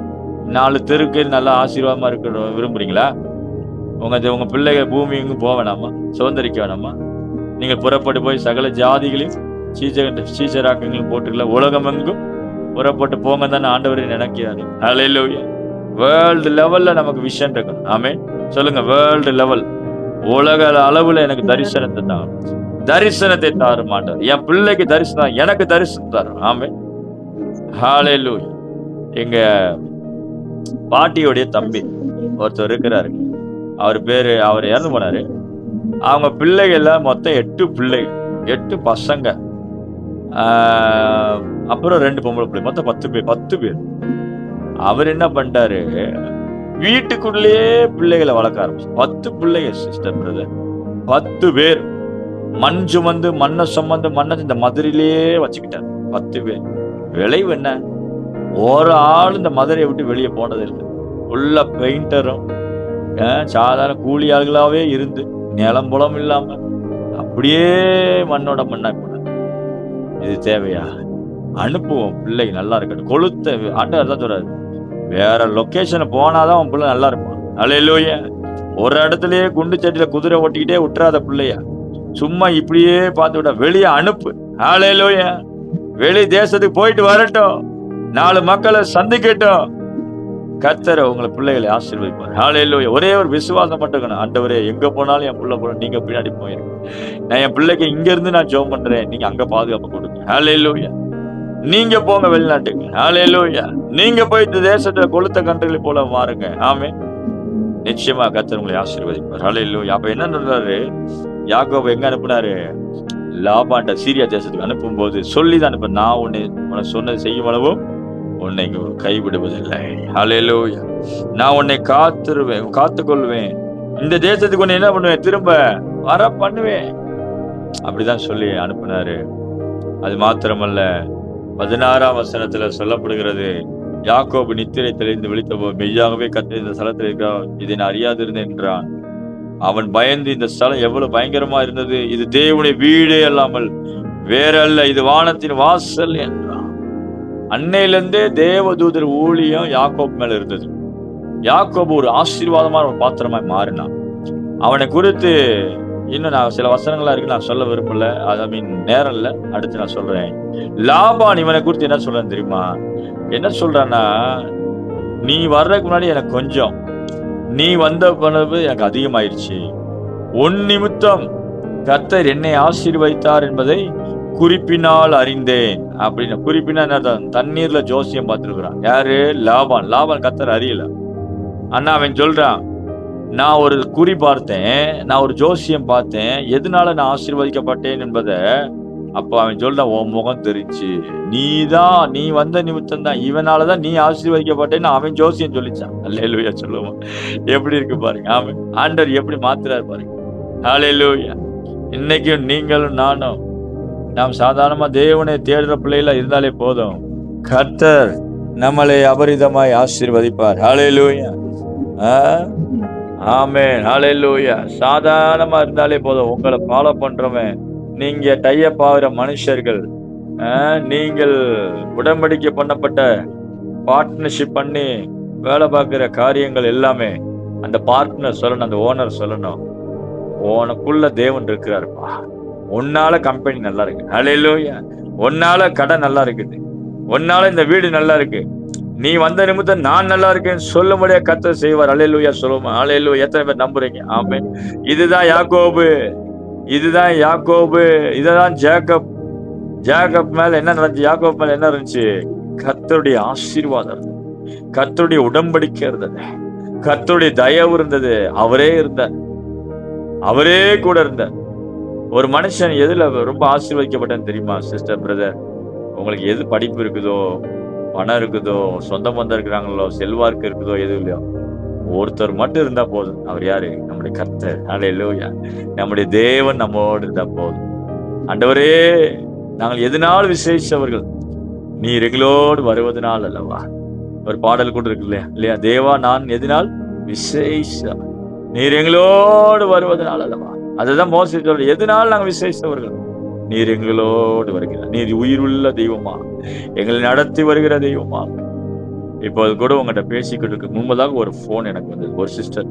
4 தெருக்கு நல்லா ஆசீர்வாதமா இருக்க விரும்புறீங்களா? உங்க பிள்ளைக பூமி எங்கும் போ வேணாமா? சுதந்தரிக்க வேணாமா? நீங்க புறப்பட்டு போய் சகல ஜாதிகளையும் சீஷராக்கங்களையும் போட்டுக்கல, உலகமெங்கும் புறப்பட்டு போங்க தானே ஆண்டவரே நினைக்கிறாரு. ஹல்லேலூயா. வேர்ல்டு லெவல்ல நமக்கு விஷன் இருக்கணும். ஆமென். சொல்லுங்க, வேர்ல்டு லெவல். உலக அளவுல எனக்கு தரிசனத்தை தாரும். தரிசனத்தை தாரும் ஆண்டவர். என் பிள்ளைக்கு தரிசனம், எனக்கு தரிசனம் தாரும். ஆமென். ஹல்லேலூயா. எங்க பாட்டியோடைய தம்பி ஒருத்தர் இருக்கிறாரு. அவர் இறந்து போனாரு. அவங்க பிள்ளைகள்ல மொத்தம் 8 பிள்ளைகள், 8 பசங்க. அப்புறம் 2 பொம்பளை பிள்ளை, மொத்தம் 10 பேர். அவர் என்ன பண்ணிட்டாரு, வீட்டுக்குள்ளேயே பிள்ளைகளை வளர்க்க ஆரம்பிச்சு. 10 பிள்ளைங்க சிஸ்டர் பிரதர், 10 பேர். மண் சுமந்து மண்ணை சுமந்து இந்த மதுரையிலேயே வச்சுக்கிட்டாரு. 10 பேர். விளைவு என்ன, ஒரு ஆள் இந்த மதுரையை விட்டு வெளியே போனது இல்லை. உள்ள பெயிண்டரும் சாதாரண கூலி ஆள்களாவே இருந்து நிலம்புலம் இல்லாம அப்படியே மண்ணோட மண்ணா போன. இது தேவையா? அனுப்புவோம், பிள்ளை நல்லா இருக்கட்டும். கொளுத்த ஆண்டவர் தான் சொல்றாரு, வேற லொகேஷன் போனாதான் உன் பிள்ளை நல்லா இருப்பான். அல்லேலூயா. ஒரு இடத்துலயே குண்டு சட்டியில குதிரை ஓட்டிக்கிட்டே விட்டுறாத பிள்ளையா, சும்மா இப்படியே பார்த்து விட, வெளியே அனுப்பு. அல்லேலூயா. வெளி தேசத்துக்கு போயிட்டு வரட்டும், 4 மக்களை சந்திக்கட்டும். கர்த்தர் உங்களை பிள்ளைகளை ஆசீர்வதிப்பார். ஹல்லேலூயா. ஒரே ஒரு விசுவாசம் மட்டும், ஆண்டவரே எங்க போனாலும் என் பிள்ளை போல நீங்க பின்னாடி போயிருங்க. நான் என் பிள்ளைக்கு இங்க இருந்து நான் ஜெபம் பண்றேன், நீங்க அங்க பாதுகாப்பு கொடுங்க. ஹல்லேலூயா. நீங்க போங்க வெளிநாட்டுக்கு. ஹல்லேலூயா. நீங்க போய் இந்த தேசத்துல கொளுத்த கன்றுகளை போல மாறுங்க. ஆமென். நிச்சயமா கர்த்தர் உங்களை ஆசீர்வதிப்பார். ஹல்லேலூயா. அப்ப என்ன சொல்றாரு, யாக்கோபு எங்க அனுப்புனாரு? லாபான்ட சீரியா தேசத்துக்கு அனுப்பும் போது சொல்லிதான் அனுப்ப, நான் உனக்கு சொன்னது செய்யும் அளவும் உன்னை கைவிடுவதில்லை. ஹல்லேலூயா. நான் உன்னை காத்துக்கொள்வேன். இந்த தேசத்துக்கு உன்னை என்ன பண்ணுவேன், திரும்ப வர பண்ணுவேன். அப்படிதான் சொல்லி அனுப்புனாரு. அது மாத்திரமல்ல, 16ஆம் வசனத்துல சொல்லப்படுகிறது, யாக்கோபு நித்திரை தெளிந்து விழித்த போது மெய்யாகவே கர்த்தர் இந்த ஸ்தலத்தில் இருக்கிறார், இதை நான் அறியாதிருந்தேன் என்றான். அவன் பயந்து, இந்த ஸ்தலம் எவ்வளவு பயங்கரமா இருந்தது, இது தேவனுடைய வீடே அல்லாமல் வேற அல்ல, இது வானத்தின் வாசல் என்றான். அன்னையிலிருந்தே தேவதூதர் ஊழியம் யாக்கோபு மேல இருந்தது. யாக்கோபு ஒரு ஆசீர்வாதமான ஒரு பாத்திரமாய் மாறினான். அவனை குறித்து இன்னும் நான் சில வசனங்களா இருக்கு, நான் சொல்ல விரும்பல, நேரம் இல்ல, அடுத்து நான் சொல்றேன். லாபான் இவனை குறித்து என்ன சொல்றேன் தெரியுமா? என்ன சொல்றான்னா, நீ வர்றதுக்கு முன்னாடி எனக்கு கொஞ்சம், நீ வந்த பிறகு எனக்கு அதிகமாயிருச்சு. உன் நிமித்தம் கர்த்தர் என்னை ஆசீர்வதித்தார் என்பதை குறிப்பினால் அறிந்தேன். அப்படின்னு குறிப்பினா என்ன? தண்ணீர்ல ஜோசியம் பார்த்துருக்கிறான். யாரு? லாபான் கர்த்தர் அறியல. அண்ணா அவன் சொல்றான், நான் ஒரு குறி பார்த்தேன், நான் ஒரு ஜோசியம் பார்த்தேன், எதனால நான் ஆசீர்வதிக்கப்பட்டேன் என்பதை. அப்ப அவன் சொல்றான், உன் முகம் தெரிஞ்சு, நீ வந்த நிமித்தம் தான், இவனாலதான் நீ ஆசீர்வதிக்கப்பட்டேன்னு அவன் ஜோசியம் சொல்லிச்சான். அல்லேலூயா. சொல்லுவோம், எப்படி இருக்கு பாருங்க. அவன் ஆண்டவர் எப்படி மாத்துறாரு பாருங்க. அல்லேலூயா. இன்னைக்கும் நீங்களும் நானும் நாம் சாதாரணமா தேவனை தேடுற பிள்ளைகளா இருந்தாலே போதும், கர்த்தர் நம்மளை அபரிதமாய் ஆசீர்வதிப்பார். ஹல்லேலூயா. ஆமென். ஹல்லேலூயா. சாதாரணமா இருந்தாலே போதும், உங்களை ஃபாலோ பண்றவன், நீங்க டைப் ஆகிற மனுஷர்கள், நீங்கள் உடன்படிக்கை பண்ணப்பட்ட பார்ட்னர்ஷிப் பண்ணி வேலை பார்க்கிற காரியங்கள் எல்லாமே அந்த பார்ட்னர் சொல்லணும், அந்த ஓனர் சொல்லணும், உனக்குள்ள தேவன் இருக்கிறாருப்பா, உன்னால கம்பெனி நல்லா இருக்கு. ஹல்லேலூயா. உன்னால கடை நல்லா இருக்குது, உன்னால இந்த வீடு நல்லா இருக்கு, நீ வந்த நிமித்தம் நான் நல்லா இருக்கேன்னு சொல்லும்படியா கர்த்தர் செய்வார். அல்லேலூயா. சொல்லுவோம். அல்லேலூயா. எத்தனை பேர் நம்புறீங்க? ஆமென். இதுதான் யாக்கோபு, இதுதான் ஜேக்கப் மேல என்ன நடந்துச்சு? யாக்கோபு மேல என்ன இருந்துச்சு? கர்த்தருடைய ஆசீர்வாதம் இருந்தது, கர்த்தருடைய உடன்படிக்கை இருந்தது, கர்த்தருடைய தயவு இருந்தது. அவரே கூட இருந்தார். ஒரு மனுஷன் எதுல ரொம்ப ஆசீர்வதிக்கப்பட்டேன்னு தெரியுமா சிஸ்டர் பிரதர்? உங்களுக்கு எது படிப்பு இருக்குதோ, பணம் இருக்குதோ, சொந்த பந்தம் இருக்கிறாங்களோ, செல்வாக்கு இருக்குதோ, எதுவும் இல்லையோ, ஒருத்தர் மட்டும் இருந்தா போதும். அவர் யாரு? நம்முடைய கர்த்தர். அல்லேலூயா. நம்முடைய தேவன் நம்மோடு இருந்தா போதும். ஆண்டவரே, நாங்கள் எதனால் விசேஷவர்கள், நீர் எங்களோடு வருவதனால் அல்லவா. ஒரு பாடல் கூட இருக்கு இல்லையா? தேவா நான் எதனால் விசேஷம், நீர் எங்களோடு வருவதனால் அல்லவா. அதுதான் மோசே சொல்ற, எதனால் நாங்கள் விசேஷவர்கள், நீர் எங்களோடு வருகிறார். நீர் உயிருள்ள தெய்வமா, எங்களை நடத்தி வருகிற தெய்வமா. இப்போது கூட உங்கள்கிட்ட பேசிக்கிட்டு இருக்கு முன்பதாக ஒரு போன் எனக்கு வந்தது. ஒரு சிஸ்டர்,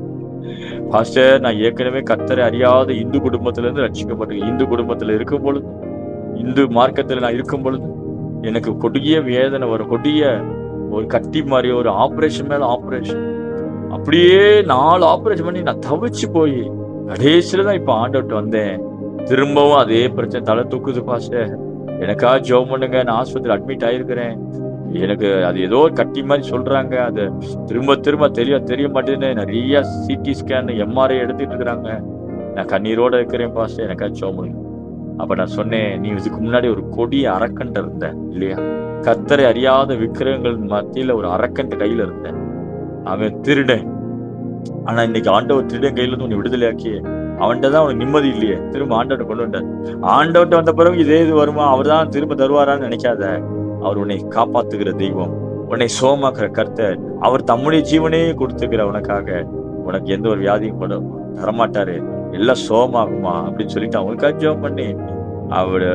பாஸ்டர், நான் ஏற்கனவே கர்த்தரை அறியாத இந்து குடும்பத்திலிருந்து ரட்சிக்கப்பட்டு இந்து குடும்பத்தில் இருக்கும் பொழுது, இந்து மார்க்கத்தில் நான் இருக்கும் பொழுது எனக்கு கொடிய வேதனை வரும். கொடிய ஒரு கட்டி மாதிரி ஒரு ஆபரேஷன் மேல ஆபரேஷன், அப்படியே 4 ஆபரேஷன் பண்ணி நான் தவிச்சு போய் கடைசியில தான் இப்ப ஆண்டவர்கிட்ட வந்தேன். திரும்பவும் அதே பிரச்சனை தலை தூக்குது பாஸ்டர், எனக்காக ஜெபம் பண்ணுங்க, நான் ஆஸ்பத்திரி அட்மிட் ஆயிருக்கிறேன், எனக்கு அது ஏதோ கட்டி மாதிரி சொல்றாங்க, அது திரும்ப திரும்ப தெரிய மாட்டேன்னு நிறைய சிடி ஸ்கேன் எம்ஆர்ஐ எடுத்துட்டு இருக்கிறாங்க, நான் கண்ணீரோட இருக்கிறேன் பாஸ்டர், எனக்காக ஜெபம் பண்ணுங்க. அப்ப நான் சொன்னேன், நீ இதுக்கு முன்னாடி ஒரு கொடிய அரக்கன்ட்ட இருந்த இல்லையா? கர்த்தரை அறியாத விக்கிரகங்கள் மத்தியில ஒரு அரக்கன்ட்ட கையில இருந்த, அவன் திருடன். ஆனா இன்னைக்கு ஆண்டவர் திருடன் கையில இருந்து உன்னை விடுதலையாக்கி அவன்கிட்ட தான் உனக்கு நிம்மதி இல்லையே, திரும்ப ஆண்டவர்கிட்ட கொண்டு வந்தார். ஆண்டவர்கிட்ட வந்த பிறகு இதே இது வருமா, அவர் தான் திரும்ப தருவாரான்னு நினைக்காத. அவர் உன்னை காப்பாத்துகிற தெய்வம், உன்னை சோமாக்குற கர்த்தர். அவர் தம்முடைய ஜீவனையே கொடுத்துக்கிற உனக்காக. உனக்கு எந்த ஒரு வியாதியும் கூட தரமாட்டாரு, எல்லாம் சோமாகுமா அப்படின்னு சொல்லிட்டு அவங்களுக்காக ஜெபம் பண்ணி அவரு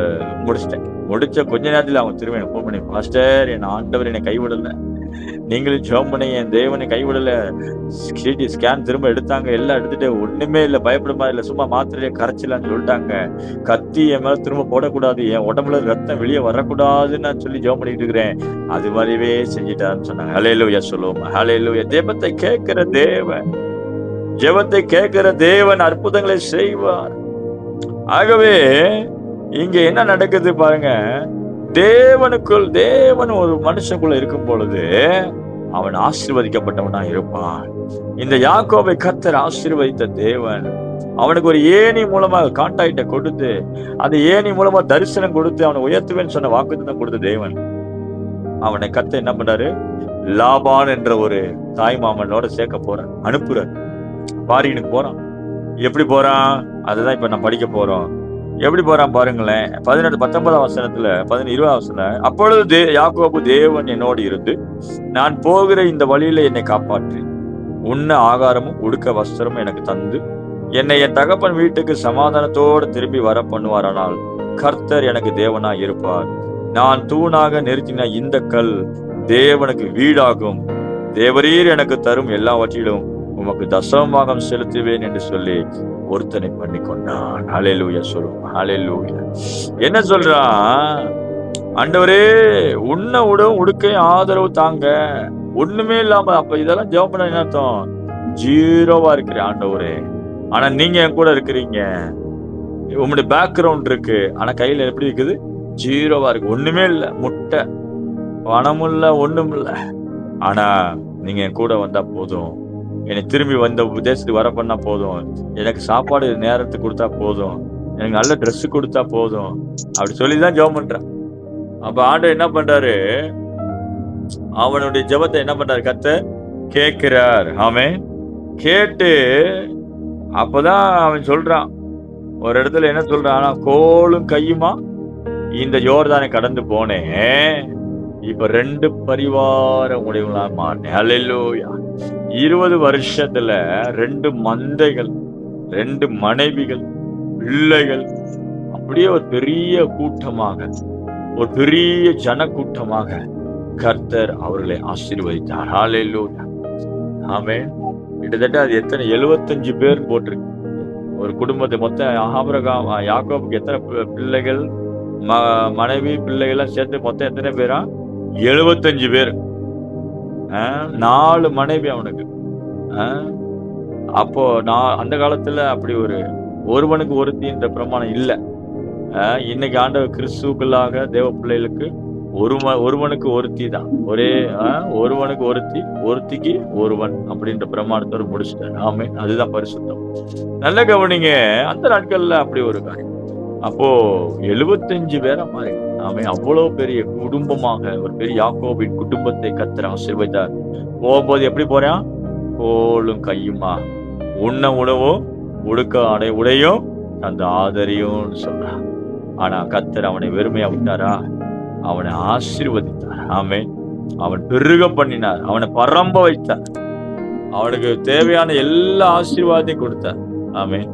முடிச்சிட்டேன். முடிச்ச கொஞ்ச நேரத்துல அவங்க திரும்ப எனக்கு ஃபோன் பண்ணி, பாஸ்டர், என் ஆண்டவர் என்னை கைவிடல, நீங்களும் ஜெபம் பண்ணி என் தேவனை கைவிடல, சிடி ஸ்கேன் திரும்ப எடுத்தாங்க, எல்லாம் எடுத்துட்டு ஒண்ணுமே இல்லை, பயப்படமா இல்லை, சும்மா மாத்திரையை கரைச்சலான்னு சொல்லிட்டாங்க, கத்தி என் மேல திரும்ப போடக்கூடாது, என் உடம்புல ரத்தம் வெளியே வரக்கூடாதுன்னு நான் சொல்லி ஜெபம் பண்ணிட்டு இருக்கிறேன், அது மாதிரியே செஞ்சுட்டாருன்னு சொன்னாங்க. ஹல்லேலூயா சொல்லுவோம். ஹல்லேலூயா. ஜெபத்தை கேட்கிற தேவன், ஜெபத்தை கேட்கிற தேவன் அற்புதங்களை செய்வார். ஆகவே இங்க என்ன நடக்குது பாருங்க, தேவன் ஒரு மனுஷனுக்குள்ள இருக்கும் பொழுது அவன் ஆசீர்வதிக்கப்பட்டவனா இருப்பான். இந்த யாக்கோபை கர்த்தர் ஆசீர்வதித்த தேவன், அவனுக்கு ஒரு ஏணி மூலமா கான்டாக்ட கொடுத்து, அந்த ஏணி மூலமா தரிசனம் கொடுத்து அவனை உயர்த்துவேன்னு சொன்ன வாக்குத்தத்தம் கொடுத்த தேவன், அவனை கர்த்தர் என்ன பண்றாரு, லாபான் என்ற ஒரு தாய் மாமனோட சேர்க்க போறான், அனுப்புறார், பாரினுக்கு போறான். எப்படி போறான், அதுதான் இப்ப நான் படிக்க போறோம். எப்படி போறான் பாருங்களேன். 19 வசனத்துல 20 வசனத்துல, அப்பொழுது யாக்கோபு, தேவன் என்னோடு இருந்து நான் போகிற இந்த வழியில என்னை காப்பாற்றி, உண்ண ஆகாரமும் உடுக்க வஸ்திரமும் எனக்கு தந்து, என்னை என் தகப்பன் வீட்டுக்கு சமாதானத்தோடு திரும்பி வர பண்ணுவாரானால் கர்த்தர் எனக்கு தேவனா இருப்பார். நான் தூணாக நிறுத்தின இந்த கல் தேவனுக்கு வீடாகும். தேவரீர் எனக்கு தரும் எல்லாவற்றிலும் உமக்கு தசமபாகம் செலுத்துவேன் என்று சொல்லி ஒருத்தனை பண்ணி கொண்டான். ஹல்லேலூயா சொல்லுவோம். ஹல்லேலூயா. என்ன சொல்றான், ஆண்டவரே உண்ண உடுக்கை ஆதரவு தாங்க, ஒண்ணுமே இல்லாம. அப்ப இதெல்லாம் ஜெபம் பண்ண என்ன அர்த்தம், ஜீரோவா இருக்கிற ஆண்டவரே, ஆனா நீங்க என் கூட இருக்கிறீங்க, உங்களுடைய பேக்ரவுண்ட் இருக்கு, ஆனா கையில எப்படி இருக்குது, ஜீரோவா இருக்கு, ஒண்ணுமே இல்லை, முட்டை, பணமும் இல்லை, ஒண்ணும் இல்லை, ஆனா நீங்க என் கூட வந்தா போதும், என்னை திரும்பி வந்த தேசத்துக்கு வர பண்ணா போதும், எனக்கு சாப்பாடு நேரத்துக்கு கொடுத்தா போதும், எனக்கு நல்ல ட்ரெஸ் கொடுத்தா போதும், அப்படி சொல்லிதான் ஜெபம் பண்றேன். அப்ப ஆண்டவர் என்ன பண்றாரு, அவனுடைய ஜெபத்தை என்ன பண்றாரு, கர்த்தர் கேட்கிறார். ஆமென். கேட்டு அப்பதான் அவன் சொல்றான், ஒரு இடத்துல என்ன சொல்றான், கோலும் கையுமா இந்த யோர்தானை கடந்து போனேன், இப்ப 2 பரிவாரம் உடையவங்களா மாறினேன். ஹல்லேலூயா. 20 வருஷத்துல 2 மந்தைகள், 2 மனைவிகள், பிள்ளைகள், அப்படியே ஒரு பெரிய கூட்டமாக, ஒரு பெரிய ஜன கூட்டமாக கர்த்தர் அவர்களை ஆசீர்வதித்தார். ஹல்லேலூயா. ஆமென். கிட்டத்தட்ட அது எத்தனை, 75 பேர் போட்டிருக்கு ஒரு குடும்பத்தை. மொத்தம் ஆபிரகாம் யாக்கோபுக்கு எத்தனை பிள்ளைகள், மனைவி, பிள்ளைகள்லாம் சேர்த்து மொத்தம் எத்தனை பேரா, 75 பேர். 4 மனைவி அவனுக்கு. அப்போ நான் அந்த காலத்துல அப்படி ஒருவனுக்கு ஒருத்தின்ற பிரமாணம் இல்லை. இன்னைக்கு ஆண்டவர் கிறிஸ்துக்குள்ளாக தேவ பிள்ளைகளுக்கு ஒருவனுக்கு ஒருத்தி தான், ஒரே ஒருவனுக்கு ஒருத்தி, ஒருத்திக்கு ஒருவன் அப்படின்ற பிரமாணத்தோடு முடிச்சுட்டாரு. ஆமென். அதுதான் பரிசுத்தம். நல்ல கவனிங்க, அந்த நாட்கள்ல அப்படி ஒரு காரியம். அப்போ 75 பேரா மாறி, ஆமென், அவ்வளவு பெரிய குடும்பமாக ஒரு பெரிய யாக்கோபின் குடும்பத்தை கர்த்தர் ஆசீர்வதித்தார். போகும்போது எப்படி போறான், கோலும் கையுமா, உண்ண உணவும் உடுக்க உடையும் அந்த ஆதரியும் சொல்றான். ஆனா கர்த்தர் அவனை வெறுமையா விட்டாரா, அவனை ஆசீர்வதித்தார். ஆமென். அவன் பெருக பண்ணினார், அவனை பரம்ப வைத்தார், அவனுக்கு தேவையான எல்லா ஆசீர்வாதத்தையும் கொடுத்தார். ஆமென்.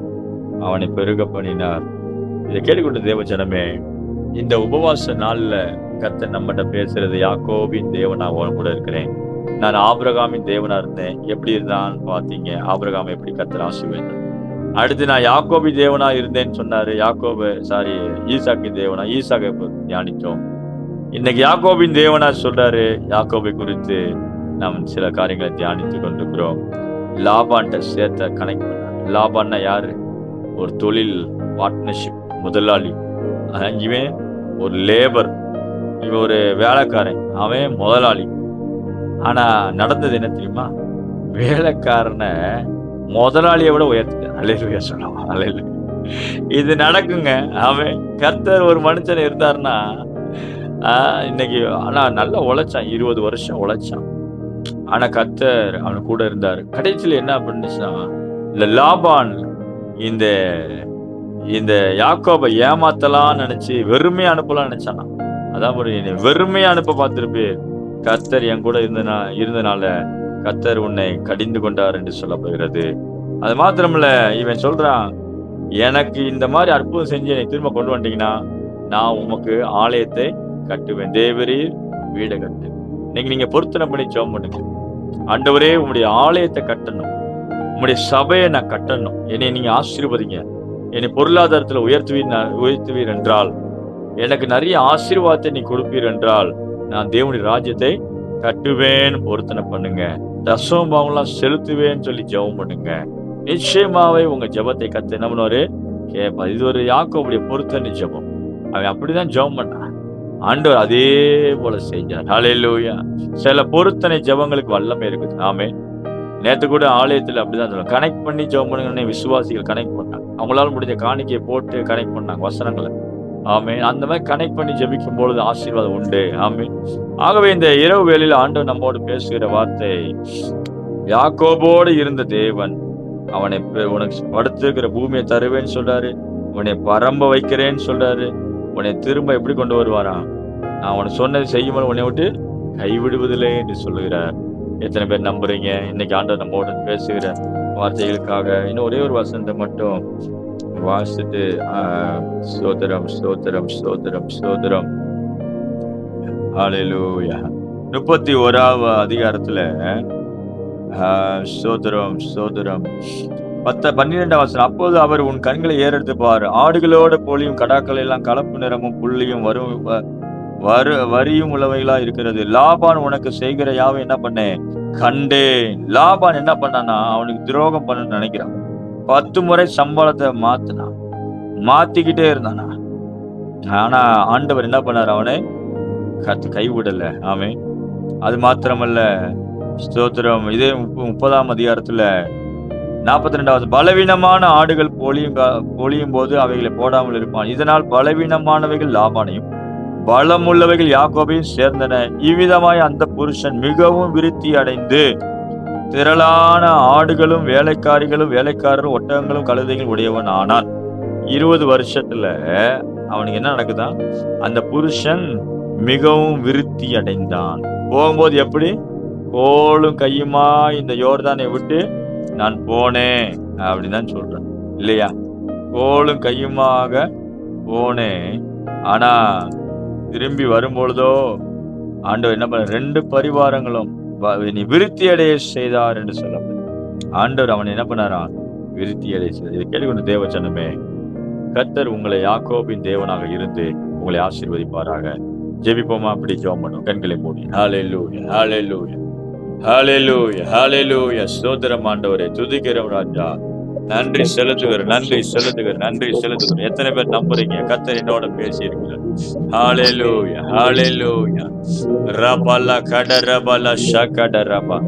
அவனை பெருக பண்ணினார். இதை கேட்டுக்கொண்ட தேவஜனமே, இந்த உபவாச நாள்ல கர்த்தர் நம்மகிட்ட பேசுறது, யாக்கோபின் தேவனா உன் கூட இருக்கிறேன். நான் ஆபிரகாமின் தேவனா இருந்தேன். எப்படி இருந்தான்னு பார்த்தீங்க? ஆபிரகாம் எப்படி கர்த்தர் ஆசீர்வதித்தார். அடுத்து நான் யாக்கோபின் தேவனா இருந்தேன்னு சொன்னாரு. ஈசாக்கின் தேவனா, ஈசாக்கை தியானித்தோம். இன்னைக்கு யாக்கோபின் தேவனா சொல்றாரு. யாக்கோபை குறித்து நாம் சில காரியங்களை தியானித்துக் கொண்டிருக்கிறோம். லாபான்ட்ட சேர்த்த கனெக்ட் பண்ணார். லாபான்னா யாரு? ஒரு தொழில் பார்ட்னர்ஷிப் முதலாளி. இவன் ஒரு லேபர், இவன் ஒரு வேலைக்காரன், அவன் முதலாளி. ஆனா நடந்தது என்ன தெரியுமா? வேலைக்காரனை முதலாளியை விட உயர்த்திட்டான். அல்லேலூயா சொல்லுவான். அல்லேலூயா. இது நடக்குங்க. அவன் கர்த்தர் ஒரு மனுஷன் இருந்தாருன்னா இன்னைக்கு, ஆனா நல்லா உழைச்சான், 20 வருஷம் உழைச்சான். ஆனா கர்த்தர் அவனு கூட இருந்தாரு. கடைசியில் என்ன பண்ணுச்சுன்னா, இந்த லாபான் இந்த இந்த யாக்கோபை ஏமாத்தலாம் நினைச்சு வெறுமையா அனுப்பலாம் நினைச்சானா. அதான் வெறுமையா அனுப்ப பார்த்திருப்பே. கர்த்தர் என் கூட இருந்தனால கர்த்தர் உன்னை கடிந்து கொண்டார் என்று சொல்லப்படுகிறது. அது மாத்திரமில்ல, இவன் சொல்றான், எனக்கு இந்த மாதிரி அற்புதம் செஞ்சு என்னை திரும்ப கொண்டு வந்துட்டீங்கன்னா நான் உமக்கு ஆலயத்தை கட்டுவேன். தேவரீர் வீடை கட்டு. இன்னைக்கு நீங்க பொருத்தனை பண்ணி ஜெபம் பண்ணுங்க. ஆண்டவரே, உங்களுடைய ஆலயத்தை கட்டணும், உங்களுடைய சபையை நான் கட்டணும், என்னை நீங்க ஆசீர்வதிங்க, என்னை பொருளாதாரத்துல உயர்த்துவீர் என்றால், எனக்கு நிறைய ஆசீர்வாதத்தை நீ கொடுப்பீர் என்றால், நான் தேவனுடைய ராஜ்யத்தை கட்டுவேன். பொருத்தனை பண்ணுங்க. தசமபாவம்லாம் செலுத்துவேன்னு சொல்லி ஜெபம் பண்ணுங்க. நிச்சயமாவே உங்க ஜெபத்தை கர்த்தர் என்ன பண்ணுவாரு? கேட்பார். இது ஒரு யாக்கோபுடைய பொருத்தனை ஜெபம். அவன் அப்படிதான் ஜெபம் பண்ணான். ஆண்டவர் அதே போல செஞ்சார். ஹல்லேலூயா. சில பொருத்தனை ஜெபங்களுக்கு வல்லமை இருக்குது. ஆமே. நேற்று கூட ஆலயத்தில் அப்படிதான் சொல்லுவாங்க, கனெக்ட் பண்ணி ஜெபம் பண்ணுங்கன்னு விசுவாசிகள் கனெக்ட் பண்ணாங்க. அவங்களால முடிஞ்ச காணிக்கையை போட்டு கனெக்ட் பண்ணாங்க வசனங்களை. ஆமே. அந்த மாதிரி கனெக்ட் பண்ணி ஜெபிக்கும் பொழுது ஆசீர்வாதம் உண்டு. ஆமே. ஆகவே இந்த இரவு வேளையில் ஆண்டவர் நம்மோடு பேசுகிற வார்த்தை, யாக்கோபோடு இருந்த தேவன் அவனை உனக்கு படுத்திருக்கிற பூமியை தருவேன்னு சொல்றாரு, உன்னை பரம்ப வைக்கிறேன்னு சொல்றாரு, உன்னை திரும்ப எப்படி கொண்டு வருவாரா? நான் உனக்கு சொன்னது செய்யும்போது உன்னை விட்டு கைவிடுவதில்லை என்று சொல்லுகிறார். எத்தனை பேர் நம்புறீங்க? இன்னைக்கு ஆண்டவர் நம்மோடு பேசுகிற வார்த்தைகளுக்காக இன்னும் ஒரே ஒரு வசனத்தை மட்டும் வாசித்து ஸ்தோத்திரம் ஸ்தோத்திரம் ஸ்தோத்திரம் ஸ்தோத்திரம். ஹல்லேலூயா. 31வது அதிகாரத்துல ஸ்தோத்திரம் ஸ்தோத்திரம் 12வது வசனம். அப்போது அவர், உன் கண்களை ஏறெடுத்து பாரு, ஆடுகளோட போலியும் கடாக்கள் எல்லாம் கலப்பு நிறமும் புள்ளியும் வரியும் உள்ளவைகளா இருக்கிறது. லாபான் உனக்கு செய்கிற யாவை என்ன பண்ணேன் கண்டேன். லாபான் என்ன பண்ணானா, அவனுக்கு துரோகம் பண்ண நினைக்கிறான். 10 முறை சம்பளத்தை மாத்திக்கிட்டே இருந்தானா. ஆனா ஆண்டவர் என்ன பண்ணாரு? அவனை கைவிடல. ஆமே. அது மாத்திரமல்ல, ஸ்தோத்திரம். இதே 30ஆம் அதிகாரத்துல 42வது, பலவீனமான ஆடுகள் பொழியும் போது அவைகளை போடாமல் இருப்பான். இதனால் பலவீனமானவைகள் லாபானையும் பலமுள்ளவைகள் யாக்கோபையும் சேர்ந்தன. இவ்விதமாய் அந்த புருஷன் மிகவும் விருத்தி அடைந்து திரளான ஆடுகளும் வேலைக்காரரும் ஒட்டகங்களும் கழுதைகளும் உடையவன் ஆனான். 20 வருஷத்துல அவனுக்கு என்ன நடக்குதான்? அந்த புருஷன் மிகவும் விருத்தி அடைந்தான். போகும்போது எப்படி? கோலும் கையுமா இந்த யோர்தானை விட்டு நான் போனேன் அப்படின்னு தான் சொல்றேன் இல்லையா? கோலும் கையுமாக போனேன். ஆனா திரும்பி வரும்பொழுதோ ஆண்டவர் என்ன பண்ண, 2 பரிவாரங்களும் நீ விருத்தி அடைய செய்தார் என்று சொல்லப்படும். ஆண்டவர் அவன் என்ன பண்ணாரான்? விருத்தி அடைய செய்தார். இதை கேட்டுக்கொண்டு தேவச்சனமே, கர்த்தர் உங்களை யாக்கோபின் தேவனாக இருந்து உங்களை ஆசீர்வதிப்பாராக. ஜெபிப்போமா? அப்படி ஜெபம் பண்ணுவோம். கண்களை மூடி. ஹல்லேலூயா ஹல்லேலூயா ஹல்லேலூயா ஹல்லேலூயா. ஸ்தோத்திரம் ஆண்டவரே, துதிக்கிறோம் ராஜா. நன்றி செலுத்துகிறேன். எத்தனை பேர் நம்புறீங்க? கர்த்தர் என்னோட பேசி இருக்கிறார். ஹல்லேலூயா ஹல்லேலூயா. ரபல கடரபல ஷகடரபா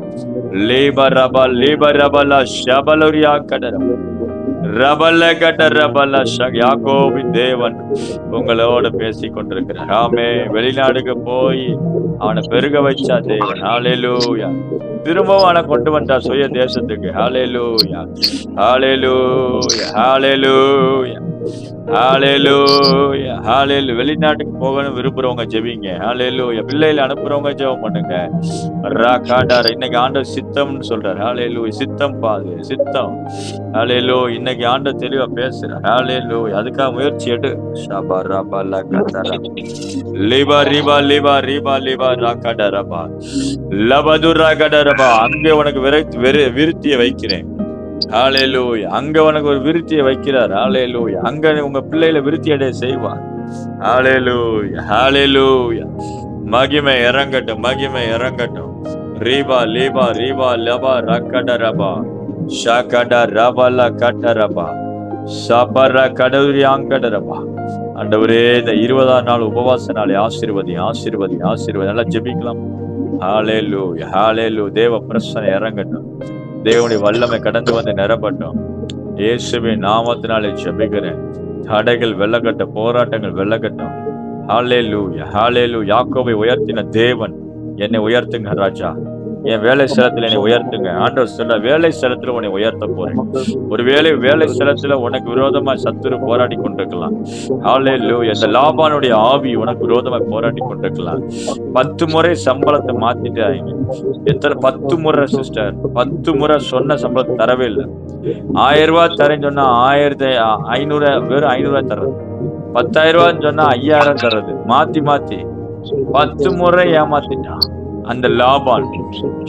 லேபரபல ஷபலரியா கடரபா ரபல கடரபல யாக்கோபின் தேவன் உங்களோட பேசி கொண்டிருக்கிறார். ஆமே. வெளிநாடுக்கு போய் அவனை பெருக வச்சா தேவன். ஹல்லேலூயா. திரும்பவும் அவனை கொண்டு வந்தா சுய தேசத்துக்கு. ஹல்லேலூயா ஹல்லேலூயா ஹல்லேலூயா. ஹalleluya ஹalleluya. வெளிநாட்டுக்கு போகணும் விரும்புறவங்க ஜெபிங்க. ஹalleluya. பிள்ளைகளை அனுப்புறவங்க ஜெபம் பண்ணுங்க. ராகாடார் இன்னைக்கு ஆண்டவர் சித்தம்னு சொல்றாரு. ஹalleluya. சித்தம் பாது சித்தம். ஹalleluya. இன்னைக்கு ஆண்டவர் தெளிவா பேசுறார். ஹalleluya. அதுக்காக முயற்சி எடு. ஷபா ரபா லகதரா லிபா ரிபா லிபா ரிபா லிபா ராகாடரபா லபதுரா கடரபா. அங்கே உனக்கு விருத்தியை வைக்கிறேன். ஹalleluya. அங்க உனக்கு ஒரு விருத்தியை வைக்கிறார். ஹalleluya. அங்க உங்க பிள்ளைகளை விருத்தி அடைய செய்வார். ஹalleluya ஹalleluya. மகிமை இறங்கட்டும், மகிமை இறங்கட்டும். ரீபா லீபா ரீபா லபா ரக்கடரபா ஷகட ரபல கட்டரபா சபர கடவுரி ஆங்கடரபா. ஆண்டவரே, இந்த 20ஆம் நாள் உபவாச நாளை ஆசீர்வதி ஆசீர்வதி ஆசீர்வதி. நல்லா ஜெபிக்கலாம். ஹalleluya ஹalleluya. தேவ பிரசன்னம் இறங்கட்டும். தேவனுடைய வல்லமை கடந்து வந்து நிரப்பட்டும். இயேசுவின் நாமத்தினாலே ஜெபிக்கிறேன். தடைகள் வெல்லக்கட்டும், போராட்டங்கள் வெல்லக்கட்டும். ஹalleluya ஹalleluya. யாக்கோபை உயர்த்தின தேவன் என்னை உயர்த்துங்க ராஜா. என் வேலை ஸ்தலத்துல என்னை உயர்த்துங்க. ஆண்டவர் சொல்ற, வேலை ஸ்தலத்துல உன்னை உயர்த்த போறேன். ஒருவேளை வேலை ஸ்தலத்துல உனக்கு விரோதமா சத்துரு போராடி கொண்டிருக்கலாம். ஹalleluya. இந்த லாபானுடைய ஆவி உனக்கு விரோதமா போராடி கொண்டிருக்கலாம். 10 முறை சம்பளத்தை மாத்திட்டாங்க. எத்தனை 10 முறை சிஸ்டர், 10 முறை சொன்ன சம்பளத்தை தரவே இல்லை. 1000 ரூபாய் தரேன்னு சொன்னா 1500 வெறும் 500 ரூபாய் தர்றது. 10,000 ரூபான்னு சொன்னா 5000 தர்றது. மாத்தி மாத்தி 10 முறை ஏமாத்திட்டான் அந்த லாபான்.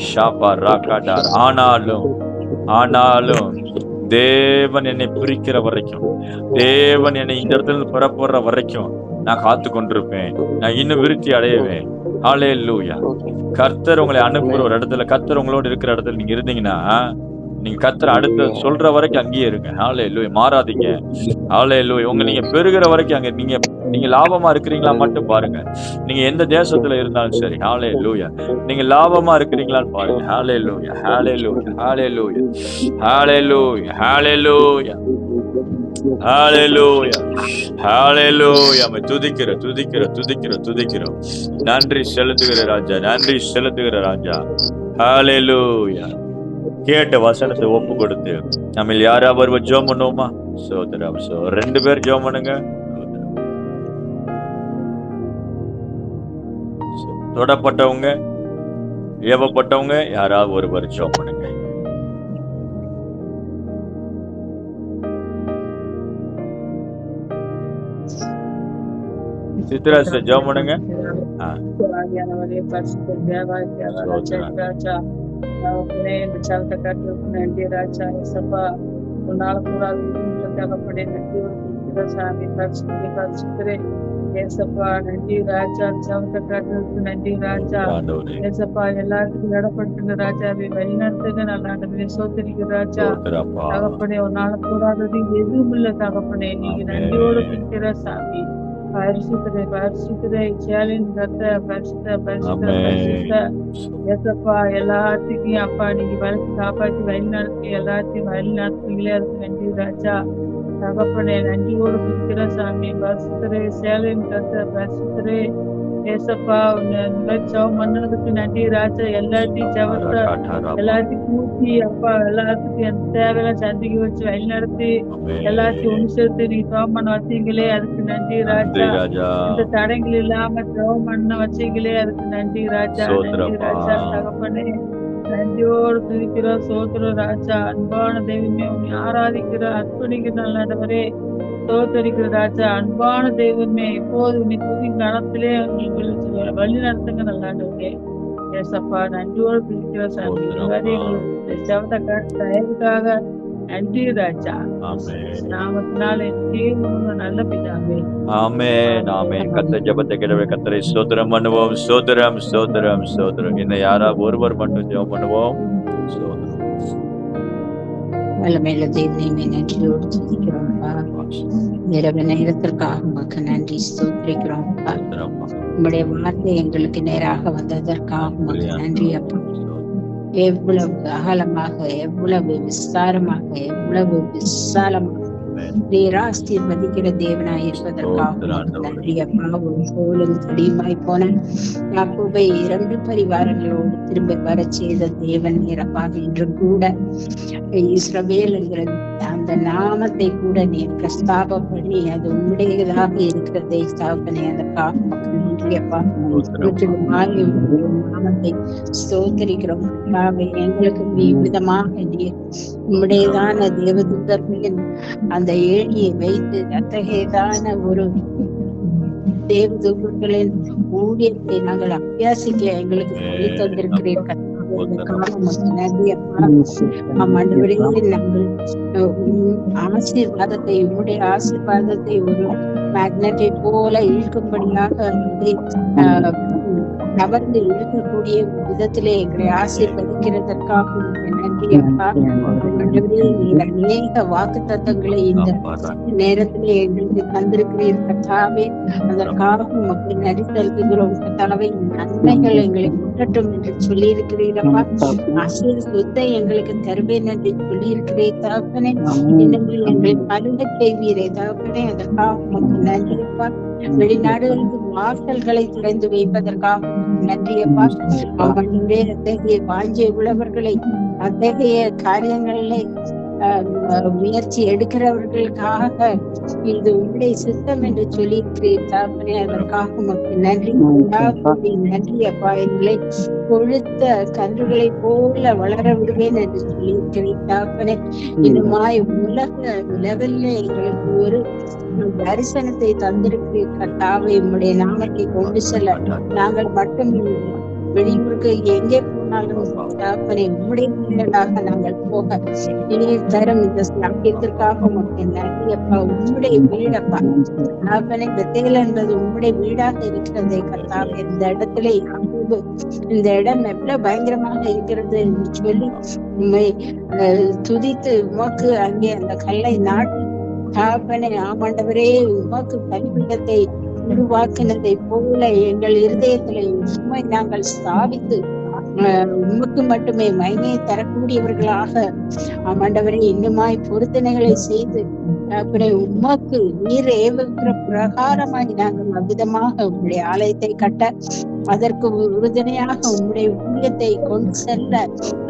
ஷாபா ராகாடார். ஆனாலும் தேவன் என்னை பிரிக்கிற வரைக்கும், தேவன் என்னை இந்த இடத்துல இருந்து புறப்படுற வரைக்கும் நான் காத்து கொண்டிருப்பேன். நான் இன்னும் விருத்தி அடையவேன். ஹalleluya. கர்த்தர் உங்களை அனுப்புற ஒரு இடத்துல, கர்த்தர் உங்களோட இருக்கிற இடத்துல நீங்க இருந்தீங்கன்னா, நீங்க கர்த்தர் அடுத்து சொல்ற வரைக்கும் அங்கேயே இருங்க. ஹalleluya. மாறாதீங்க. ஹalleluya. நீங்க பெருகிற வரைக்கும் அங்க நீங்க லாபமா இருக்கிறீங்களா மட்டும் பாருங்க. நீங்க எந்த தேசத்துல இருந்தாலும் சரி. ஹalleluya. நீங்க லாபமா இருக்கிறீங்களான்னு பாருங்க. ஹalleluya ஹalleluya ஹalleluya ஹalleluya ஹalleluya ஹalleluya ஹalleluya. துதிக்கிறோம். நன்றி செலுத்துகிற ராஜா, நன்றி செலுத்துகிற ராஜா. ஹalleluya. கேட்ட வசனத்தை ஒப்பு கொடுத்து நம்ம யாராவது ஒருவர் ஜெபம் பண்ணுவோமா? சோதரம் 2 பேர் ஜெபம் பண்ணுங்க. தொடப்பட்டவங்க, ஏவப்பட்டவங்க யாராவது ஒருவர் ஜெபம் பண்ணுங்க. சித்ராஸ் ஜெபம் பண்ணுங்க. நன்றி ராஜா. ஏசப்பா, உன்னால கூடாது சாமி பரிசுத்தரே. ஏசப்பா நன்றி ராஜா. ஜபத்தை காட்டுறதுக்கு நன்றி ராஜா. ஏசப்பா எல்லாத்துக்கும் இடப்பட்டு ராஜாவை வழிநடத்துங்க. நல்லா சோதரிக்கு ராஜா. தகப்பனே, உன்னால கூடாதது எதுவும் இல்லை தகப்பனே. நீங்க நன்றியோடு பிடிக்கிற சாமி. பரிசுத்தரை சேலின் கத்த பரிசுத்த ஏசப்பா எல்லாத்துக்கும் அப்பா நீங்க வளர்த்து காப்பாற்றி வழி நடத்தி எல்லாத்தையும் வழி நடத்துங்களே. அதுக்கு நன்றி ராஜா. தகப்பனே, நன்றியோடு பிடிக்கிற சாமி. பரிசுத்தரை சேலின் கத்த பரிசுத்தரே. ஏசப்பா ஜெபம் பண்ணதுக்கு நன்றி ராஜா. எல்லாத்தையும் ஜெபத்தை எல்லாத்தையும் கூட்டி அப்பா எல்லாத்துக்கும் எந்த தேவையெல்லாம் சந்திக்க வச்சு வழி நடத்தி எல்லாத்தையும் ஒன்று சேர்த்து நீங்க ஜெபம் பண்ண வச்சீங்களே, அதுக்கு நன்றி ராஜா. இந்த தடங்கள் இல்லாம ஜெபம் பண்ண வச்சீங்களே, அதுக்கு நன்றி ராஜா. நன்றி ராஜா. தகப்பனே, நன்றியோடு துதிக்கிறோம். சோதரம் ராஜா. அன்பான தெய்வமே, உன்னை ஆராதிக்கிற அர்ப்பணிக்கிற நல்லவரே தோத்தரிக்கிற ராஜா. அன்பான தெய்வமே, இப்போது உன்னை துதி கணத்திலே வழி நடத்துங்க நல்லாண்டவரே. ஏசப்பா நன்றியோடு பிடிக்கிற சாமி. ஜபத்தை காட்டுக்காக நன்றி ராஜா. நாமத்தினால நல்ல பிதாவே. ஆமென் ஆமென். கர்த்தர் ஜெபத்தை கேட்டவே கர்த்தரை ஸ்தோத்திரம் பண்ணுவோம். ஸ்தோத்திரம். இன்னும் யாராவது ஒருவர் மட்டும் ஜெபம் பண்ணுவோம். வல்லமையுள்ள தேவனையுமே நன்றியோடு துதிக்கிறோம்ப்பா. இரவு நேரத்திற்காக உமக்கு நன்றி ஸ்தோத்திரிக்கிறோம்ப்பா. உங்களுடைய வார்த்தை எங்களுக்கு நேராக வந்ததற்காக உமக்கு நன்றி அப்பா. எவ்வளவு அகலமாக, எவ்வளவு விசாரமாக, எவ்வளவு விசாலமாக ஆசீர்வதிக்கிற தேவனாய் இருப்பதற்காக நன்றி அப்பா. ஒரு கோலும் கடியுமாய் போன யாக்கோபை 2 பரிவாரங்களோடு திரும்ப வர செய்த தேவன் நீரப்பா. இன்று கூட இஸ்ரவேல் என்கிற அந்த அந்த நாமத்தை கூட நீர் பிரஸ்தாபப்படி அது உம்முடையதாக இருக்கிறதை ஸ்தாபனை அதற்காக மக்கள் நன்றியப்பா. நாமத்தை ஸ்தோத்திரிக்கிறோம். எங்களுக்கு விதமாக நீர் உம்முடையதான தேவதூதர்களின் அந்த ஏழியை வைத்து அத்தகையதான ஒரு தேவதூதர்களின் ஊழியத்தை நாங்கள் அபியாசிக்க எங்களுக்கு சொல்லி தந்திருக்கிறீர்கள். ஆசீர்வாதத்தை உன்னுடைய ஆசீர்வாதத்தை ஒரு மேக்னெட்டை போல இழுக்கும்படியாக கவர்ந்து இழுக்கக்கூடிய விதத்திலே எங்களை ஆசீர்வதிக்கிறதற்காக நன்றி அப்பா. நீர் அநேக வாக்கு தத்தங்களை இந்த நேரத்திலே எங்களுக்கு தந்திருக்கிறீர் கர்த்தாவே. அதற்காக உமக்கு நன்றி செலுத்துகிறோம் கர்த்தாவே. நன்மைகள் எங்களை முன்னட்டும் என்று சொல்லி இருக்கிறீரப்பா. ஆசீர் சொத்தை எங்களுக்கு தருவேன் என்று சொல்லி இருக்கிறேன் தகப்பனே. இனிமேல் எங்களை பருக செய்வீரே தகப்பனே. அதற்காக உமக்கு நன்றி அப்பா. வெளிநாடுகளுக்கு வாசல்களை திறந்து வைப்பதற்காக நன்றியப்பா. அவனுடைய அத்தகைய வாஞ்சை உள்ளவர்களை அத்தகைய காரியங்களை முயற்சி எடுக்கிறவர்களுக்காக இது உங்களுடைய சித்தம் என்று சொல்லி இருக்கிறீர்களே. அதற்காக உமக்கு நன்றி நன்றி அப்பா. எங்களை கொழுத்த கன்றுகளை போல வளர விடுவேன் என்று சொல்லி இருக்கிறீர்களே. இன்னுமாய் உலக லெவல்ல எங்களுக்கு ஒரு தரிசனத்தை தந்திருக்கிறீர் கர்த்தாவே. உம்முடைய நாமத்தை கொண்டு செல்ல நாங்கள் மட்டும் வெளியூருக்கு எங்கே போனாலும் உம்முடைய வீடாக நாங்கள் போக நீர் தரும் இந்த சாக்கியத்திற்காக உமக்கு நன்றி அப்பா. உம்முடைய வீடப்பா அவனை பெத்தேல் என்பது உம்முடைய வீடாக இருக்கிறதே கர்த்தாவே. இந்த இடத்துல இந்த இடம் எவ்வளவு பயங்கரமாக இருக்கிறது என்று சொல்லி உண்மை துதித்து உமக்கு அங்கே அந்த கல்லை நாட்டி தாப்பனை ஆமாண்டவரே உமக்கு பலிபீடத்தை உருவாக்கினதை போல எங்கள் இருதயத்திலே உண்மை நாங்கள் ஸ்தாபித்து உமக்கு மட்டுமே மகிமையை தரக்கூடியவர்களாக ஆமாண்டவரே இன்னுமாய் பொருத்தனைகளை செய்து உமக்கு நீர் ஏவுகிற பிரகாரமாய் நாங்கள் அவ்விதமாக உங்களுடைய ஆலயத்தை கட்ட அதற்கு உறுதுணையாக உங்களுடைய ஊழியத்தை கொண்டு செல்ல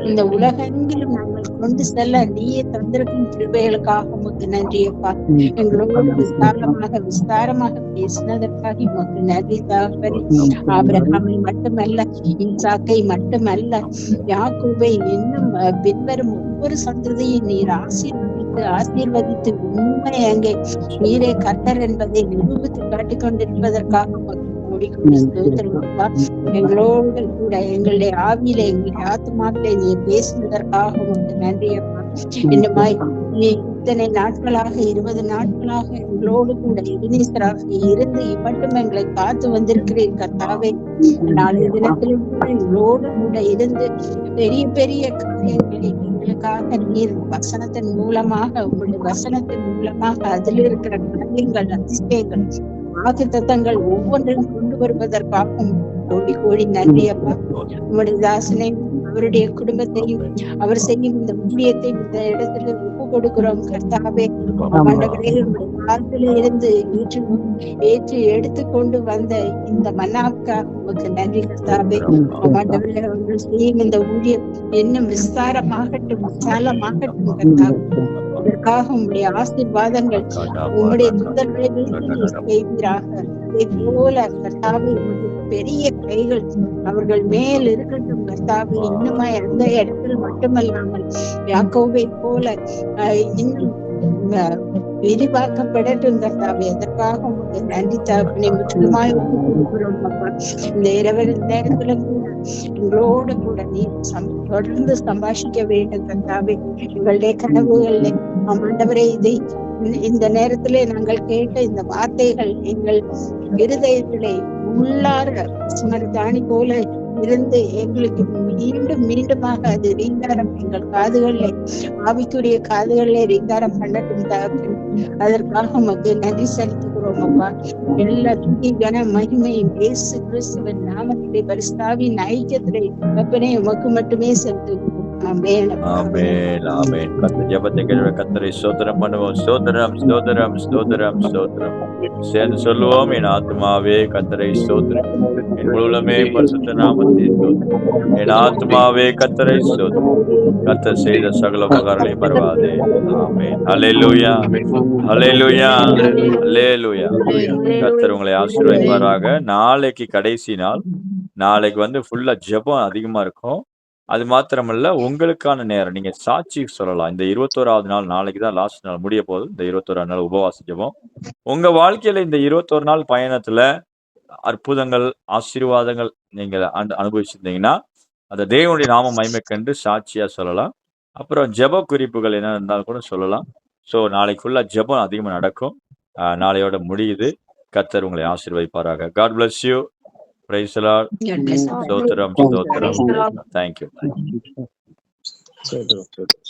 இந்த உலகெங்கிலும் நாங்கள் கொண்டு செல்ல நீயே தந்திருக்கும் கிருபைகளுக்காக உமக்கு நன்றியப்பா. எங்களோடு விஸ்தாரமாக பேசினதற்காக உமக்கு நன்றி தகப்பனே. ஆபிரகாமை மட்டுமல்ல ஈசாக்கை மட்டுமல்ல யாக்கோபை இன்னும் பின்வரும் ஒவ்வொரு சந்ததியை நீர் ஆசீர்வதித்து உண்மை அங்கே நீரே கர்த்தர் என்பதை நிரூபித்து காட்டிக் கொண்டிருப்பதற்காக எங்களோடு கூட எங்களுடைய ஆவியில எங்களுடைய ஆத்மாவில நீ பேசுவதற்காக உனக்கு நன்றியப்பா. இன்னுமாய் நீ இத்தனை நாட்களாக 20 நாட்களாக எங்களோடு கூட எபினேசராக இருந்து மட்டும் எங்களை காத்து வந்திருக்கிறீர் கர்த்தாவே. நாளைய தினத்திலும் கூட எங்களோடு கூட இருந்து பெரிய பெரிய காரியங்களை எங்களுக்காக நீர் வசனத்தின் மூலமாக உங்களுடைய வசனத்தின் மூலமாக அதில் இருக்கிற காரியங்கள் அதிசயங்கள் வாக்கு தத்தங்கள் ஒவ்வொன்றையும் கொண்டு வருவதற்காக கோடி கோடி நன்றி அப்பா. உங்களுடைய தாசனை அவருடைய குடும்பத்தையும் அவர் செய்யும் இந்த ஊழியத்தையும் இந்த இடத்துல ஒப்பு கொடுக்கிறோம் கர்த்தாவே. ஆண்டவரே வாழ்க்கையில இருந்து ஏற்று எடுத்துக்கொண்டு வந்த இந்த மன்னாவுக்காக உமக்கு நன்றி கர்த்தாவே. ஆண்டவரே அவர்கள் செய்யும் இந்த ஊழியம் இன்னும் விசாலமாகட்டும் கர்த்தாவே. அதற்காக உங்களுடைய ஆசீர்வாதங்கள் உங்களுடைய துதர்களை செய்வீராக. அதே போல கர்த்தாவே பெரிய கைகள் அவர்கள் மேல் இருக்கட்டும் கர்த்தாவே. இன்னுமா எந்த இடத்தில் மட்டுமல்லாமல் யாக்கோபை போல இன்னும் விரிவாக்கப்படட்டும் கர்த்தாவே. அதற்காக உங்களுக்கு நன்றி தகப்பனே. முற்றிலுமாய் ஒப்பு கொடுக்கிறோம் அப்பா. இந்த இரவு நேரத்துல எங்களோடு கூட நீர் தொடர்ந்து சம்பாஷிக்க வேண்டும் கர்த்தாவே. எங்களுடைய கனவுகள்ல ஆண்டவரே இதை இந்த நேரத்திலே நாங்கள் கேட்ட இந்த வார்த்தைகள் எங்கள் இருதயத்திலே உள்ளார ஸ்மரதானி போல இருந்து எங்களுக்கு மீண்டும் மீண்டுமாக அது ரீங்காரம் எங்கள் காதுகளில் ஆவிக்குரிய காதுகளில் ரீங்காரம் பண்ணட்டும் தகப்பன். அதற்காக உமக்கு நன்றி செலுத்துகிறோம் அப்பா. எல்லா துதி கன மகிமையும் இயேசு கிறிஸ்துவின் நாமத்திலே பரிசுத்தாவின் ஐக்கியத்திலே தகப்பனே உமக்கு மட்டுமே செலுத்துகிறோம். ஆமென். ஆமென் ஆமென். கர்த்தர் ஜெபத்தை கேட்கிற கர்த்தரை ஸ்தோத்திரம் பண்ணுவோம். ஸ்தோத்திரம் ஸ்தோத்திரம் ஸ்தோத்திரம் ஸ்தோத்திரம். சேர்ந்து சொல்லுவோம், என் ஆத்துமாவே கர்த்தரை ஸ்தோத்திரம், என் முழுவதுமே பரிசுத்த நாமத்தை ஸ்தோத்திரம். என் ஆத்துமாவே கர்த்தரை ஸ்தோத்திரம், கர்த்தர் செய்த சகல உபகாரங்களையும் மறவாதே. ஆமென். ஹல்லேலூயா ஹல்லேலூயா ஹல்லேலூயா. கர்த்தர் உங்களை ஆசீர்வதிப்பாராக. நாளைக்கு கடைசி நாள். நாளைக்கு ஃபுல்லா ஜெபம் அதிகமா இருக்கும். அது மாத்திரமல்ல, உங்களுக்கான நேரம் நீங்க சாட்சி சொல்லலாம். இந்த 21வது நாள் நாளைக்கு தான் லாஸ்ட் நாள் முடிய போகுது. இந்த 21 நாள் உபவாச ஜெபம். உங்க வாழ்க்கையில இந்த 21 நாள் பயணத்துல அற்புதங்கள், ஆசீர்வாதங்கள் நீங்க அனுபவிச்சிருந்தீங்கன்னா, அந்த தேவனுடைய நாம மகிமைக்கென்று சாட்சியா சொல்லலாம். அப்புறம் ஜெப குறிப்புகள் என்ன இருந்தாலும் கூட சொல்லலாம். ஸோ நாளைக்கு ஃபுல்லா ஜெபம் அதிகமா நடக்கும். நாளையோட முடியுது. கர்த்தர் உங்களை ஆசீர்வதிப்பாராக. God bless you. Praise the Lord. God bless you. ஸ்தோத்திரம் ஸ்தோத்திரம். Thank you. சரி.